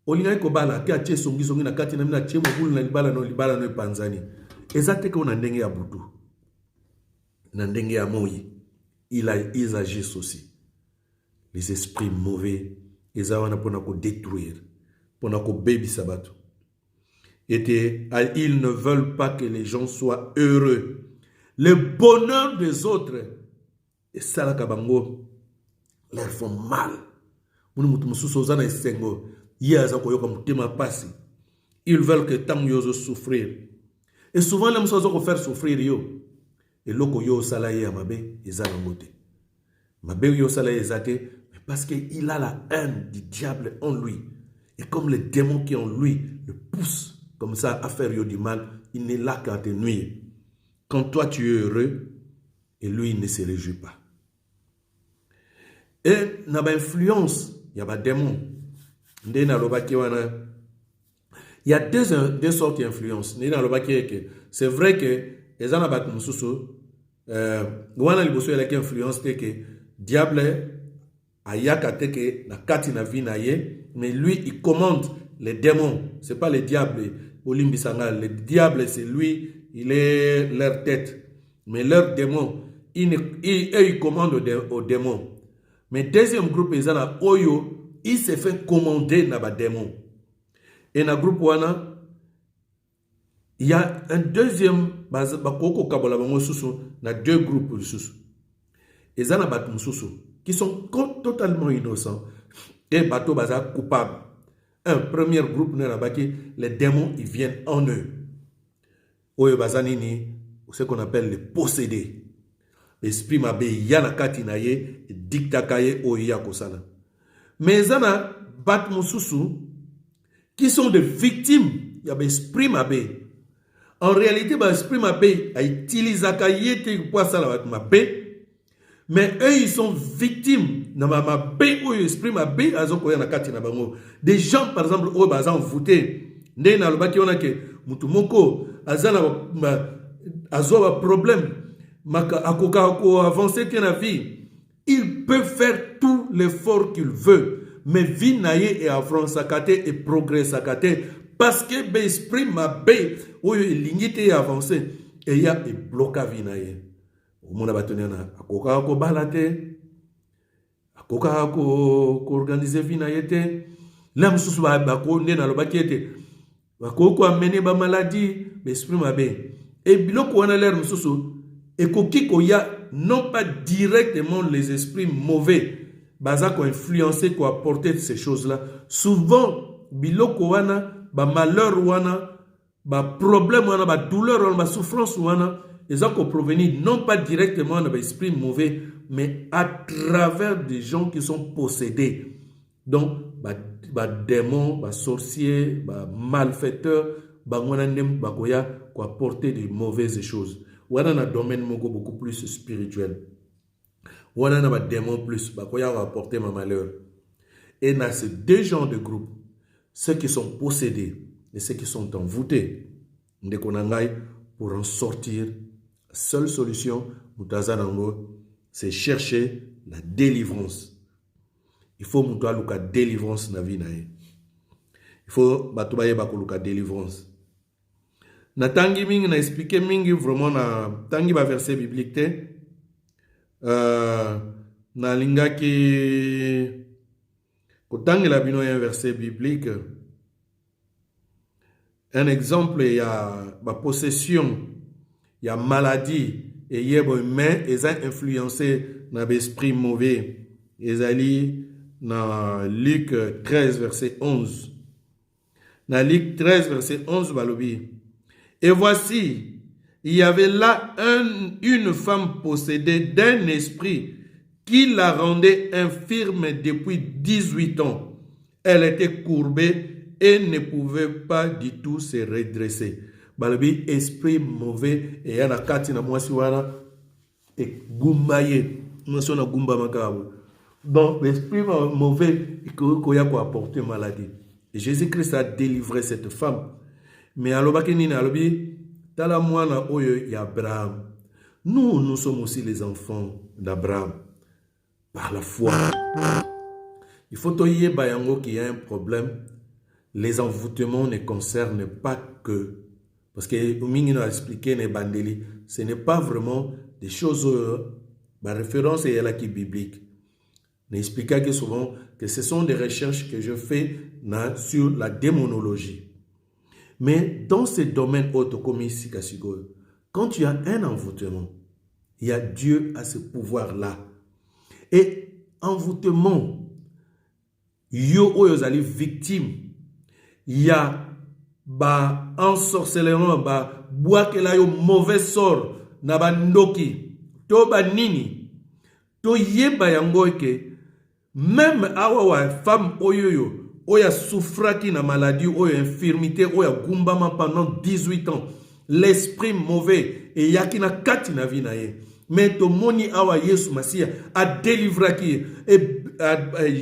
olinga ko bala ke atie songi na kati na mina tie mobulu na libala no panzani. Ezate ko na ndenge ya butu. Na ndenge ya moyi. Ils agissent aussi. Les esprits mauvais, ils ont pour détruire, pour baby sabato. Et ils ne veulent pas que les gens soient heureux. Le bonheur des autres, et ça la kabango, leur font mal. Ils veulent que tant yo souffrir. Et souvent les gens faire souffrir yo. Et loko yo salaye amabe, ezalomote. Mabe yo salaye ezate, mais parce qu'il a la haine du diable en lui. Et comme le démon qui est en lui le pousse comme ça à faire yo du mal, il n'est là qu'à te nuire. Quand toi tu es heureux, et lui il ne se réjouit pas. Et na ba influence, il y a ba démon. Il y a deux sortes d'influence. C'est vrai que les gens qui ont une influence que diable a yakate na kati na vie na ye, mais lui il commande les démons. C'est pas le diable. Le diable c'est lui, il est leur tête. Mais leurs démons, ils commandent aux démons. Mais deuxième groupe, ils ont Oyo, il se fait commander na ba démon. Et dans le groupe wana, il y a un deuxième bakoko kabola bango susu na deux groupes susu. Et ça na batu susu qui sont totalement innocents et bato baza coupables. Un premier groupe na baki les démons ils viennent en eux. Oyo bazanini, ce qu'on appelle les possédés. L'esprit mabe yana kati na ye dicta kaye oya kosala. Mais zana bat mususu qui sont des victimes, il y a l'esprit mabe. En réalité, l'esprit mabe a utilisé kayete pour ça la mabe. Mais eux ils sont victimes na mabe ou esprit mabe azoko yana kati na bango. Des gens par exemple au bazan voté, ndé na lobaki on a que mutu moko azana azoba problème. Akoka avancer que la vie, il peut faire tout l'effort qu'il veut, mais vie naie et avance sakate et progrès sakate parce que l'esprit m'a bé où il limite et avancer et il y a un blocage vie naie. Au monde abattoir na akoka ko balate, akoka ko organiser vie naie te, l'âme sous ba ko ne na lobaki ete, ko amener ba maladie, l'esprit m'a bé et biloko wana l'air mususu. Et koya non pas directement les esprits mauvais, baza ko influencer, ko apporter ces choses-là. Souvent, biloko wana, ba malheur wana, ba problème wana, ba douleur wana, ba souffrance wana, ils ont provenir non pas directement de l'esprit mauvais, mais à travers des gens qui sont possédés. Donc, ba démons, ba sorciers, ba malfaiteurs, ba wana nem ba koya ko apporter de mauvaises choses. Ou a un domaine beaucoup plus spirituel. Ou a un démon plus, il va apporter ma malheur. Et dans ces deux genres de groupes, ceux qui sont possédés et ceux qui sont envoûtés, pour en sortir, la seule solution, c'est chercher la délivrance. Il faut la délivrance dans la vie. Il faut la délivrance. Na tangi mingi na expliqué mingi vraiment na tangi ba verset biblique te na linga ki ko tangi la bino un verset biblique. Un exemple il y a ba possession, il y a maladie et yebo humain et ça influencé na l'esprit mauvais. Ezali na Luc 13 verset 11. Na Luc 13 verset 11 balobi. Et voici, il y avait là une femme possédée d'un esprit qui la rendait infirme depuis 18 ans. Elle était courbée et ne pouvait pas du tout se redresser. Balobi esprit mauvais et yana kati na mwasi wana et gumbaye. Mwasi na gumba makabu. Donc l'esprit mauvais il peut apporter maladie. Et Jésus-Christ a délivré cette femme. Mais alobaki nini alobi tala mwana oyo ya Abraham. Nous sommes aussi les enfants d'Abraham par la foi. Il faut toyer bayango qu'il y a un problème. Les envoûtements ne concernent pas que. Parce que Mingino a expliqué les bandeli, ce n'est pas vraiment des choses. Ma référence est là qui est biblique. N'expliquant que souvent que ce sont des recherches que je fais sur la démonologie. Mais dans ce domaine quand tu as un envoûtement, il y a Dieu à ce pouvoir-là. Et envoûtement, yo oyozali victime, il y a ensorcellement, boakela yo mauvais sort, na bandoki, to banini, to yeba yango ke, même awa femme oyoyo, oya souffraki na maladie, oya infirmité, oya gumbama pendant 18 ans, l'esprit mauvais, et yakina kati na vie na ye. Mais to moni awa Yesu Masia a délivré et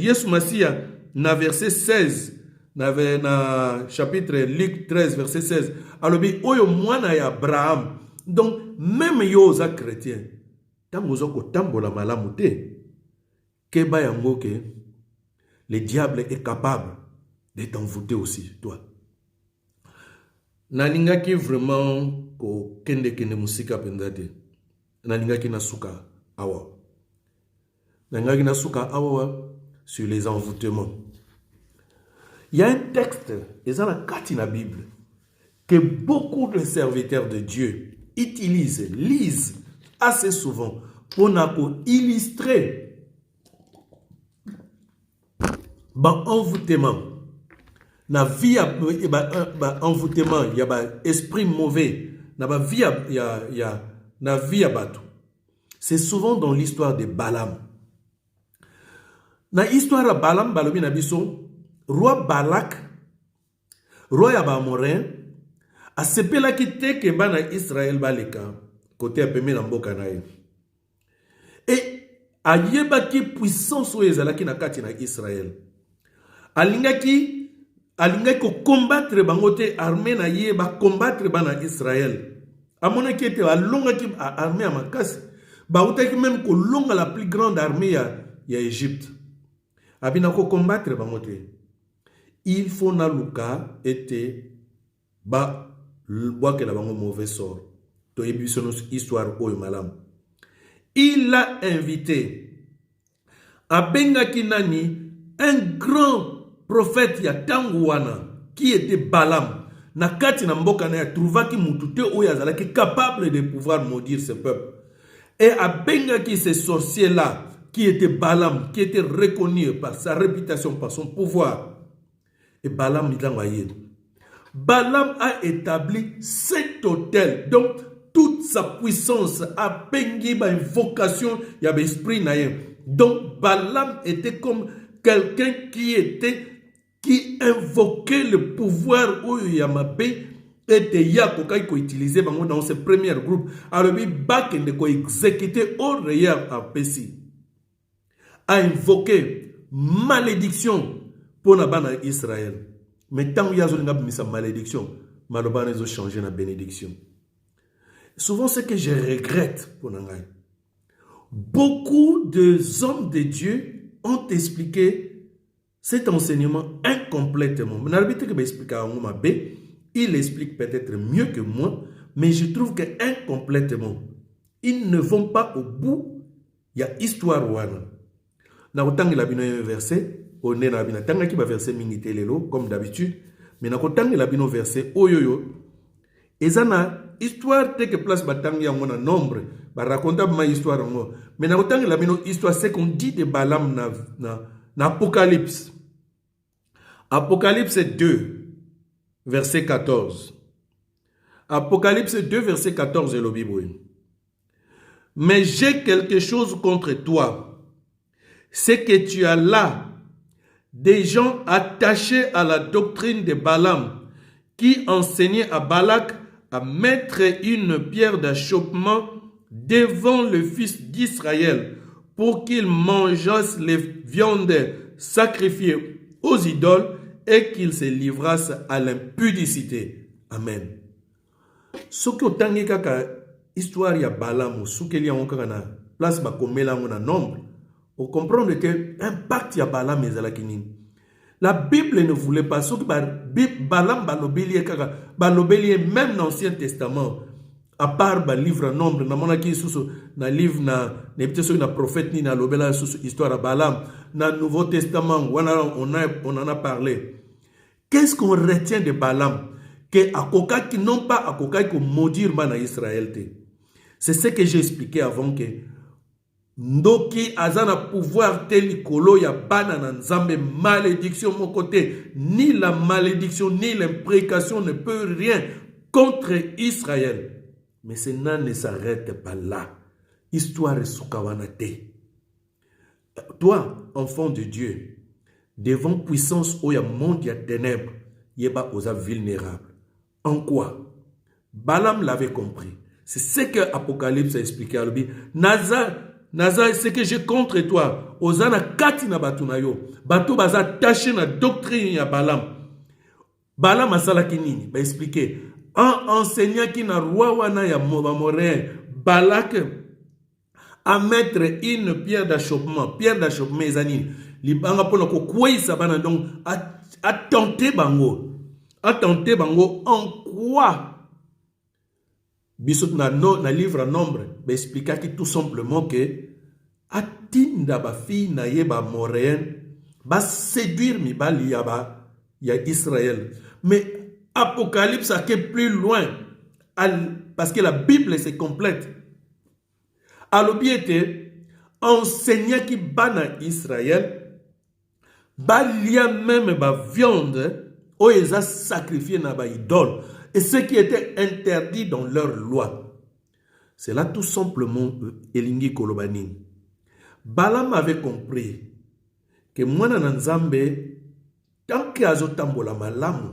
Yesu Masia na verset 16 na chapitre Luc 13 verset 16 alobi oyo mwana ya Abraham. Donc même yo za chrétien tango zoko tambola malamu te keba yango ke le diable est capable de t'envoûter aussi toi. Nalingaki vraiment ko kende musika pendate. Nalingaki nasuka awa. Nalingaki nasuka awa sur les envoûtements. Il y a un texte, et ça la carte dans la Bible, que beaucoup de serviteurs de Dieu utilisent, lisent assez souvent pour illustrer l'envoûtement. Na vie envoûtement, il y a esprit mauvais, na vie na vie bateau. C'est souvent dans l'histoire de Balaam. Na histoire de Balaam, balobi na biso, roi Balak, roi Amorin, a sepela ki te ke bana Israël baleka, côté apeme na mboka na ye. Et a yeba ki puissance o ezalaki na kati na Israël. Alingaki ko combattre bangote armée na ye ba combattre bana Israël. Amona ki ete alonga ki armée a makasi, ba utaki même ko longa la plus grande armée ya Égypte. Abina ko combattre bangote. Il faut na luka ete ba boake la bango mauvais sort. To ebisono histoire oyo malam. Il a invité abenga kinani un grand prophète ya Tangwana qui était Balaam. Na kati na mboka na ya trouvaki mutute oyo azalaki capable de pouvoir maudire ce peuple. Et abenga ki ce sorcier là qui était Balaam, qui était reconnu par sa réputation, par son pouvoir. Et Balaam a établi cet hôtel. Donc, toute sa puissance a pengé une vocation, il y avait esprit naïen. Donc, Balaam était comme quelqu'un qui invoquait le pouvoir où il y a mabé et Yakoka qui utilisait dans ce premier groupe. Alors, il a exécuté au réel en Pessi. A invoqué malédiction pour la bande d'Israël. Mais tant qu'il y a une malédiction, malheureusement, ils ont changé la bénédiction. Souvent, ce que je regrette pour Nangai, beaucoup d'hommes de Dieu ont expliqué cet enseignement incomplètement. Il explique peut-être mieux que moi, mais je trouve que incomplètement. Ils ne vont pas au bout. Il y a histoire wana. Na autant il a bien un verset, on est na bien tanga qui va verser mingité lelo comme d'habitude, mais na autant il a bien un verset oyoyo. Ezana histoire te que place batang ya ngona nombre, ba raconter ma histoire ngo. Mais na autant il a bien histoire c'est qu'on dit de Balaam na Apocalypse. Apocalypse 2 verset 14. Apocalypse 2 verset 14 est le Bible. Mais j'ai quelque chose contre toi. C'est que tu as là des gens attachés à la doctrine de Balaam, qui enseignait à Balak à mettre une pierre d'achoppement devant le fils d'Israël pour qu'il mangeasse les viandes sacrifiées aux idoles et qu'il se livrasse à l'impudicité. Amen. Ce que otangi kaka histoire ya Balaam soukeli yango kaka na place bakomela yango na nombre, on comprend que impact ya Balaam ezalaki nini. La Bible ne voulait pas ce que Balaam balobeli kaka balobeli même dans l'Ancien Testament, à part le livre nombre na monaki susu na livre na peut-être na prophète ni na lobela susu histoire à Balaam na Nouveau Testament on en a parlé. Qu'est-ce qu'on retient de Balaam? Que akoka qui non pas akoka qui maudire mana Israël te. C'est ce que j'ai expliqué avant que ndoki azana pouvoir tel kolo ya bana na nzambe malédiction mon côté, ni la malédiction ni l'imprécation ne peut rien contre Israël. Mais cela ne s'arrête pas là. Histoire est soukawanate. Toi, enfant de Dieu, devant puissance où il y a monde, il y a ténèbres, il y a aux vulnérables. En quoi? Balaam l'avait compris. C'est ce que Apocalypse a expliqué à lui. Naza, c'est que j'ai contre toi. Ozana katina batunayo. Bato baza taché na doctrine ya Balaam. Balaam asala kinini. Ba expliquer. En enseignant qui na roi wana ya moréen, Balak à mettre une pierre d'achoppement. Pierre d'achoppement ezani. Libanga pona ko kwisa bana donc a tenter bango. A tenter bango en quoi? Bisot na livre nombre, ba expliquer qui tout simplement que atinda ba fille na yeba moréen ba séduire mi bali ya Israël. Mais Apocalypse a été plus loin parce que la Bible c'est complète. Alors bien était enseignant qui bana Israël balia même ba viande où ils a sacrifié na ba idole et ce qui était interdit dans leur loi. C'est là tout simplement Elingi Kolobani. Balaam avait compris que mwana na Nzambe tant que azotambola malamu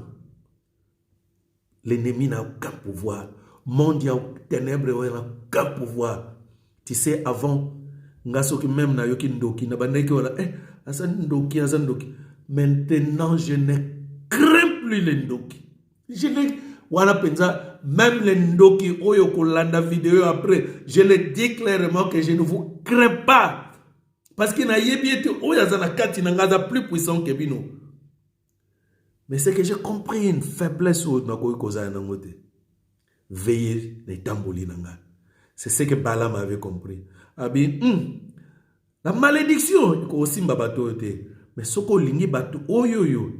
l'ennemi n'a aucun pouvoir. Mondial ténèbres n'a aucun pouvoir. Tu sais, avant, même na yoki ndoki, na bandeki wala, asan ndoki. Maintenant, je ne crains plus les ndoki. Je ne, wana penza, même les ndoki, oyo kolanda vidéo après, je le dis clairement que je ne vous crains pas. Parce que na yebiete, oyo azana kati na ngaza plus puissant que bino. Mais c'est que j'ai compris une faiblesse où veiller les tambouli nanga. C'est ce que Balaam avait compris. Abi, la malédiction, il aussi mbabato te. Mais ce qu'on lingi bato, oyoyo,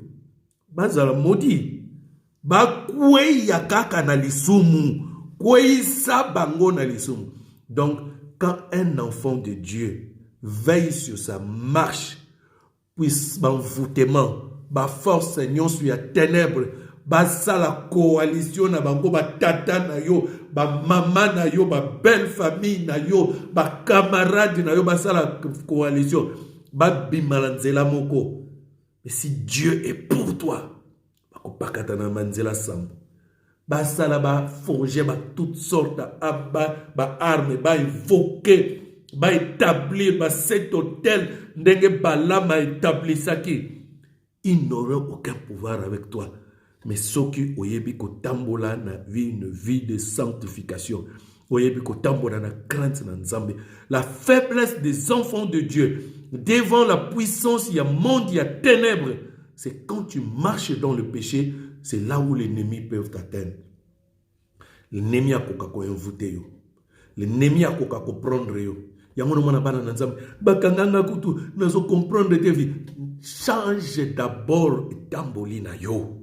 bazala maudit. Ba kwe yakaka na lisumu, kwe sa bango na lisumu. Donc, quand un enfant de Dieu veille sur sa marche, puisse m'envoûtement, ba force nyon sur la ténèbre, ba sa la coalition na bango ba tata na yo, ba maman na yo, ba belle famille na yo, ba camarade na yo, ba sa la coalition, ba bimalanzela moko. Mais si Dieu est pour toi, ba ko pakata na manzela sambo. Ba sa la ba forger ba toutes sortes ba armes, ba invoquer, ba établir ba cet hôtel ndenge Balaam a établi ça qui il n'aurait aucun pouvoir avec toi. Mais ce qui oyebi ko tambola na vie, une vie de sanctification. Oyebi ko tambola na crainte na Nzambe. La faiblesse des enfants de Dieu devant la puissance, il y a monde, il y a ténèbres. C'est quand tu marches dans le péché, c'est là où l'ennemi peut t'atteindre. L'ennemi a koka ko envoûter yo. L'ennemi a koka ko prendre yo. Yangono mona bana na Nzambe. Bakanganga kutu nazo comprendre tes vies. Change d'abord tambolina yo.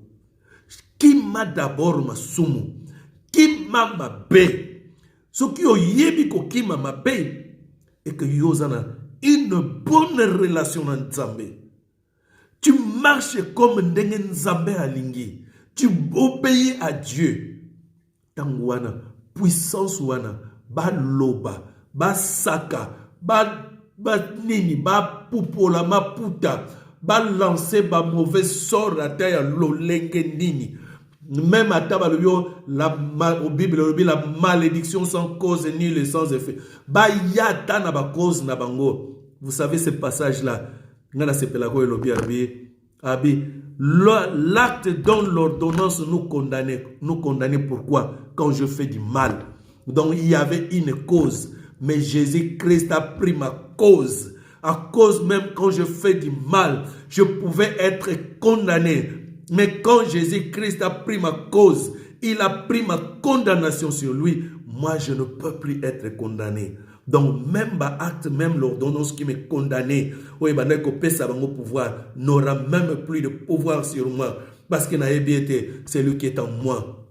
Qui m'a d'abord ma sumu? Qui m'a ma bé? Ce qui o yebi ko qui m'a ma bé et que yozana une bonne relation en Nzambe. Tu marches comme ndenge Nzambe alingi. Tu obéis à Dieu. Tangwana puissance wana ba loba ba saka ba nini ba pupola ma puta balancer ba mauvais sort à terre lolenge nini. Même à Tabalubio, au Bible, la malédiction sans cause ni le sans effet. Ba yata na ba cause na bango. Vous savez ce passage-là. L'acte donne l'ordonnance nous condamner. Nous condamner pourquoi? Quand je fais du mal. Donc il y avait une cause. Mais Jésus-Christ a pris ma cause. À cause même quand je fais du mal, je pouvais être condamné. Mais quand Jésus-Christ a pris ma cause, il a pris ma condamnation sur lui. Moi, je ne peux plus être condamné. Donc, même acte, même l'ordonnance qui me condamné, pouvoir n'aura même plus de pouvoir sur moi. Parce que c'est lui qui est en moi.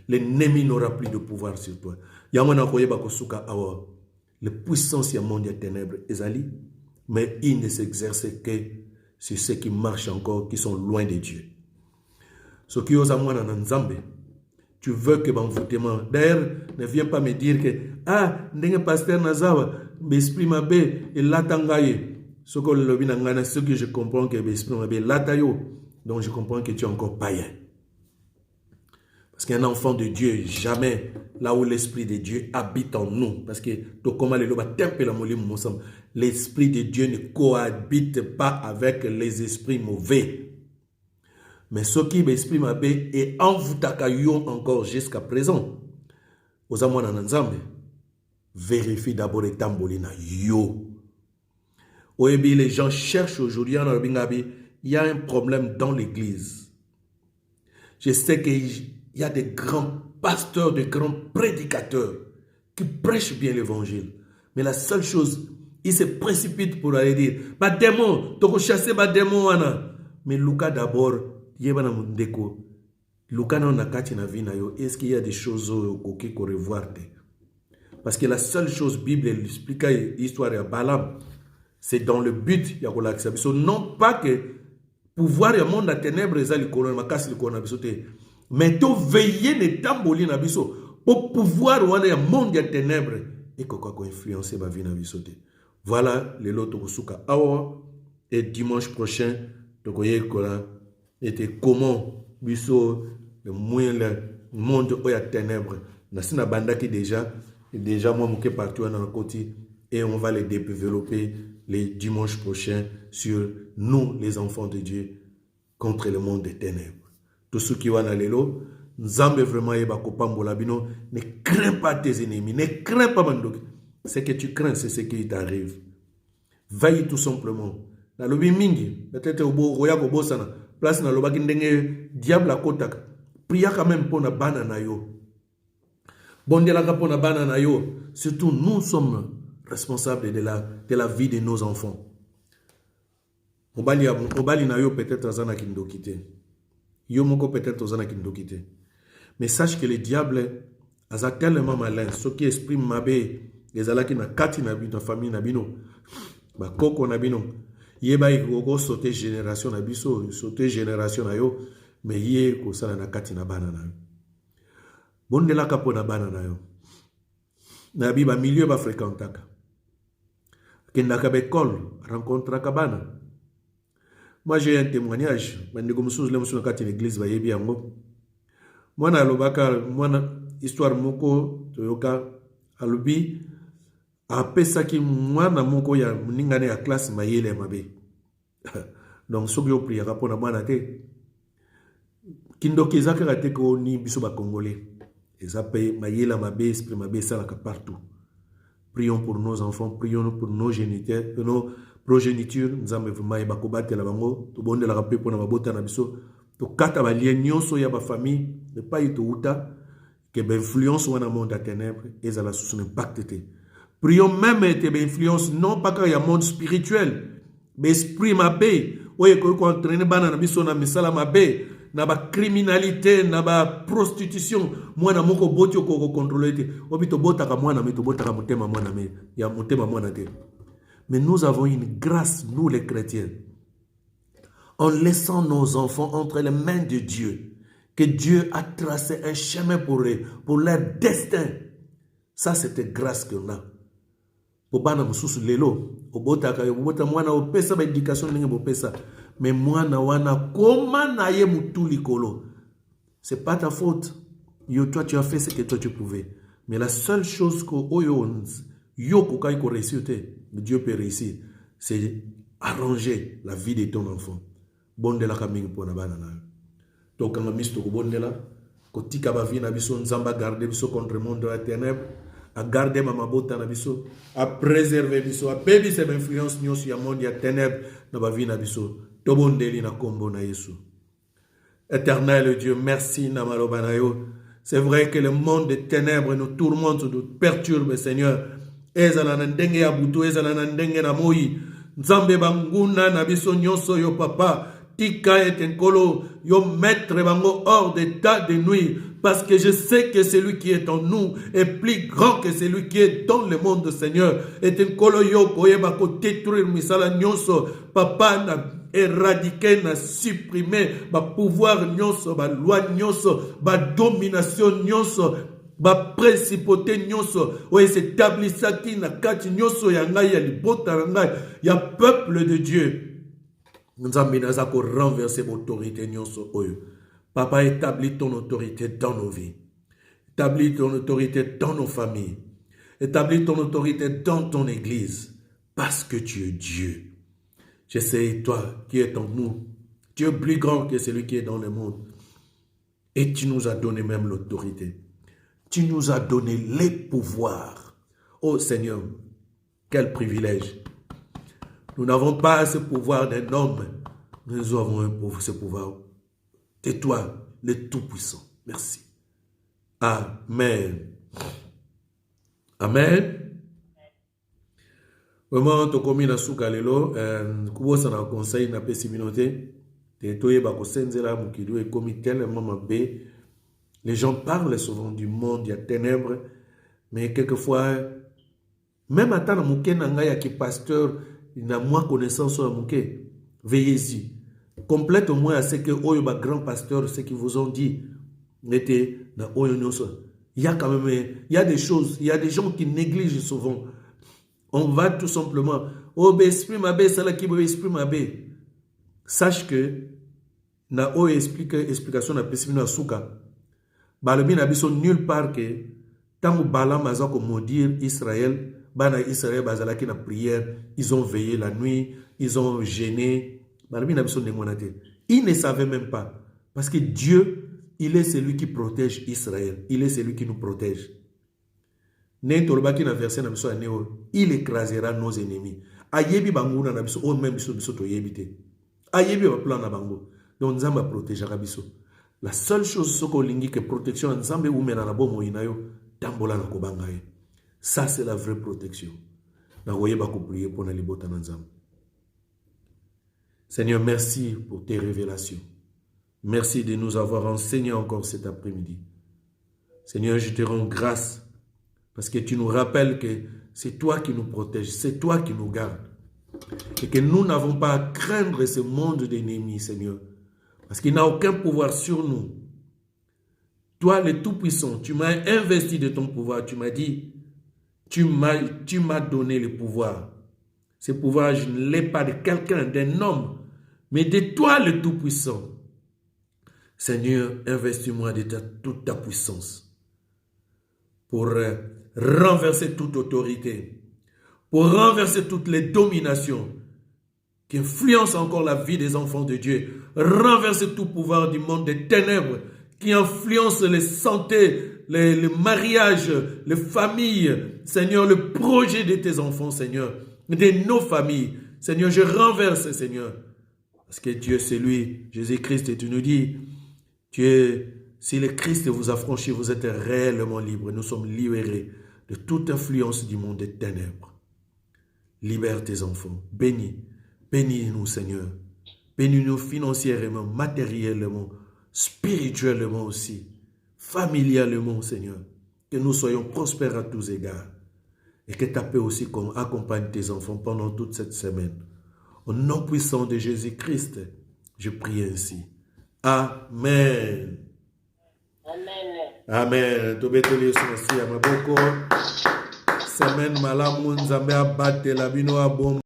L'ennemi n'aura plus de pouvoir sur toi. La puissance du monde des ténèbres ezali, mais il ne s'exerce que sur ceux qui marchent encore, qui sont loin de Dieu. Ce qui osent à moi dans Nzambe, tu veux que m'envoûtement. D'ailleurs, ne viens pas me dire que n'est pasteur Nazawa, l'esprit mabé et l'atangaye. Ce que je comprends que l'esprit mabé latayo, donc je comprends que tu es encore païen. Parce qu'un enfant de Dieu, jamais là où l'Esprit de Dieu habite en nous. Parce que l'Esprit de Dieu ne cohabite pas avec les esprits mauvais. Mais ce qui m'exprime est en vous encore jusqu'à présent. Aux amours d'Anzambe, vérifie d'abord les tambolina yo. Oebi, les gens cherchent aujourd'hui, il y a un problème dans l'église. Je sais que il y a des grands pasteurs, des grands prédicateurs qui prêchent bien l'évangile. Mais la seule chose, ils se précipitent pour aller dire, bah démon, tu as chassé bah démon. Mais Lucas d'abord, il y a un déco. Lucas n'a pas de vie. Est-ce qu'il y a des choses qu'il faut revoir? Parce que la seule chose, Bible, elle explique l'histoire de Balaam, c'est dans le but, il y a l'acceptation. Non pas que pouvoir et monde à ténèbres, mais tu veiller les tambourins na biso pour pouvoir voir le monde des ténèbres et quoi influencer ma vie na biso. Voilà les lots suka awa et dimanche prochain tokoye kola était comment biso le monde où il y a ténèbres na sina banda qui déjà moi mouké partout dans le côté et on va les développer les dimanches prochains sur nous les enfants de Dieu contre le monde des ténèbres. Tous ceux qui vont aller là, Nzambe vraiment ne crains pas tes ennemis, ne crains pas Mandok. Ce que tu crains, c'est ce qui t'arrive. Veille tout simplement. Na lobi mingi, peut-être au beau roya ko bosana, place na loba kindenge diable à kotak. Pria quand même pour na banana yo. Bondela ka pour na banana yo. Surtout nous sommes responsables de la vie de nos enfants. Obali na yo peut-être azana kindokite. Yomoko peut-être aux anakindokite. Mais sache que le diable a tellement malin. Ce qui exprime mabé, les alaki na kati na bino, famille na bino, ba koko na bino. Yeba iko sauter génération na biso, sauter génération na yo, mais yé ko sala na kati na bana na yo. Bondela kapo na bana na yo. Na biba milieu ba fréquentaka. Kendaka ba école, rencontre ka bana. Moi, j'ai un témoignage. Je suis l'église. Moi, histoire moko toyoka alubi apesaki mwana moko ya ningane ya classe mayele mabe. Donc soki yo priaka pona mwana te. Kindoki ezaka te ko ni biso ba congolais. Ezape mayela mabe esprit mabe salaka partout. Prions pour nos enfants, prions pour nos géniteurs, pour nos progéniture, nous avons vraiment bakobate la bango, to bonde la rapé pour na babota na biso, to kata ba lien nyonso ya ba famille, ne pas y to uta que ba influence wana monde à ténèbres et ça la sous son impact te. Prions même te ba influence non pas qu'il y a monde spirituel, mais esprit mabé, oye ko entraîner bana na biso na misala mabé, na ba criminalité, na ba prostitution, mwana moko botio ko contrôler te. Obito bota ka mwana me to bota ka motema mwana me, ya motema mwana te. Mais nous avons une grâce, nous les chrétiens, en laissant nos enfants entre les mains de Dieu, que Dieu a tracé un chemin pour eux, pour leur destin. Ça, c'est une grâce qu'on a. Bobana mususu lelo. Obota mwana opesa ba éducation ndenge bopesa. Mais mwana wana koma na ye mutu likolo. C'est pas ta faute. Yo, toi, tu as fait ce que toi tu pouvais. Mais la seule chose que Dieu peut réussir, c'est arranger la vie de ton enfant. Bondela kaming pona banana. Donc, quand on misto bondela, kotika ba vie na biso nzamba garder biso contre le monde de la ténèbre, à garder ma mabota na biso, à préserver biso, à baby cette influence nyos ya monde ya ténèbre na ba vie na biso. To bondeli na kombo na Yesu. Éternel Dieu, merci Namalobanayo. C'est vrai que le monde des ténèbres nous tourmente, nous perturbe, Seigneur. Ezala na ndenge ya butu, ezala na ndenge na moi. Nzambe banguna na biso nyonso yo papa. Tika et enkolo, yo maître bango hors d'état de nuit. Parce que je sais que celui qui est en nous est plus grand que celui qui est dans le monde, Seigneur. Et enkolo yo koyeba ko détruire misala nyonso. Papa na éradiquer, na supprimer ba pouvoir nyonso, ba loi nyonso, ba domination nyonso, ba principauté nyonso. O s'établissa qui na kati nyonso ya ngai ya libota na ngai ya peuple de Dieu. Nous avons renversé l'autorité nyonso oyo. Papa, établis ton autorité dans nos vies. Établis ton autorité dans nos familles. Établis ton autorité dans ton église. Parce que tu es Dieu. Je sais, toi qui es en nous, tu es plus grand que celui qui est dans le monde. Et tu nous as donné même l'autorité. Tu nous as donné les pouvoirs. Oh Seigneur, quel privilège. Nous n'avons pas ce pouvoir d'un homme. Nous avons ce pouvoir de toi, le Tout-Puissant. Merci. Amen. Amen. Vraiment, tu commis na souka lelo, kubosa na conseil na pesi minote, te toye ba kosenzela mukidu et commis tellement mabé. Les gens parlent souvent du monde, il y a ténèbres, mais quelquefois, même à tant mouké nanga qui pasteur, il n'a moins connaissance sur la mouké. Veillez-y. Complète au moins à ce que oyo ba grand pasteur, ce qu'ils vous ont dit, n'était na oyo nyoso. Il y a quand même, il y a des choses, il y a des gens qui négligent souvent. On va tout simplement, oh, esprit mabé, ça là qui veut esprit mabé. Sache que, na o explication na pessimino asuka, balobi na biso nulle part que, tant Balaam a ko maudire Israël, bana Israël bazalaki na prière, ils ont veillé la nuit, ils ont gêné, balobi na biso ndengonate. Ils ne savaient même pas, parce que Dieu, il est celui qui protège Israël, il est celui qui nous protège. Il écrasera nos ennemis. Ayebi banguna na biso, o même biso to yebite. Ayebi ba plan na bango. Donc nzamba protégera biso. La seule chose soko lingi que protection nzambe ou mena na bomo inayo tambola na kobanga ye. Ça c'est la vraie protection. Na woyeba ko prier pour na libota na nzambe. Seigneur, merci pour tes révélations. Merci de nous avoir enseigné encore cet après-midi. Seigneur, je te rends grâce. Parce que tu nous rappelles que c'est toi qui nous protèges, c'est toi qui nous gardes. Et que nous n'avons pas à craindre ce monde d'ennemis, Seigneur. Parce qu'il n'a aucun pouvoir sur nous. Toi, le Tout-Puissant, tu m'as investi de ton pouvoir. Tu m'as dit, tu m'as donné le pouvoir. Ce pouvoir, je ne l'ai pas de quelqu'un, d'un homme, mais de toi, le Tout-Puissant. Seigneur, investis-moi de toute ta puissance pour renverser toute autorité, pour renverser toutes les dominations qui influencent encore la vie des enfants de Dieu, renverser tout pouvoir du monde des ténèbres qui influence les santé, les mariages, les familles, Seigneur, le projet de tes enfants, Seigneur, de nos familles. Seigneur, je renverse, Seigneur, parce que Dieu, c'est lui, Jésus-Christ, et tu nous dis, si le Christ vous a franchi, vous êtes réellement libre. Nous sommes libérés de toute influence du monde des ténèbres. Libère tes enfants. Bénis-nous, Seigneur. Bénis-nous financièrement, matériellement, spirituellement aussi, familialement, Seigneur. Que nous soyons prospères à tous égards. Et que ta paix aussi accompagne tes enfants pendant toute cette semaine. Au nom puissant de Jésus-Christ, je prie ainsi. Amen. Amen. Amen. semaine malamu nzambe abatela bino abomba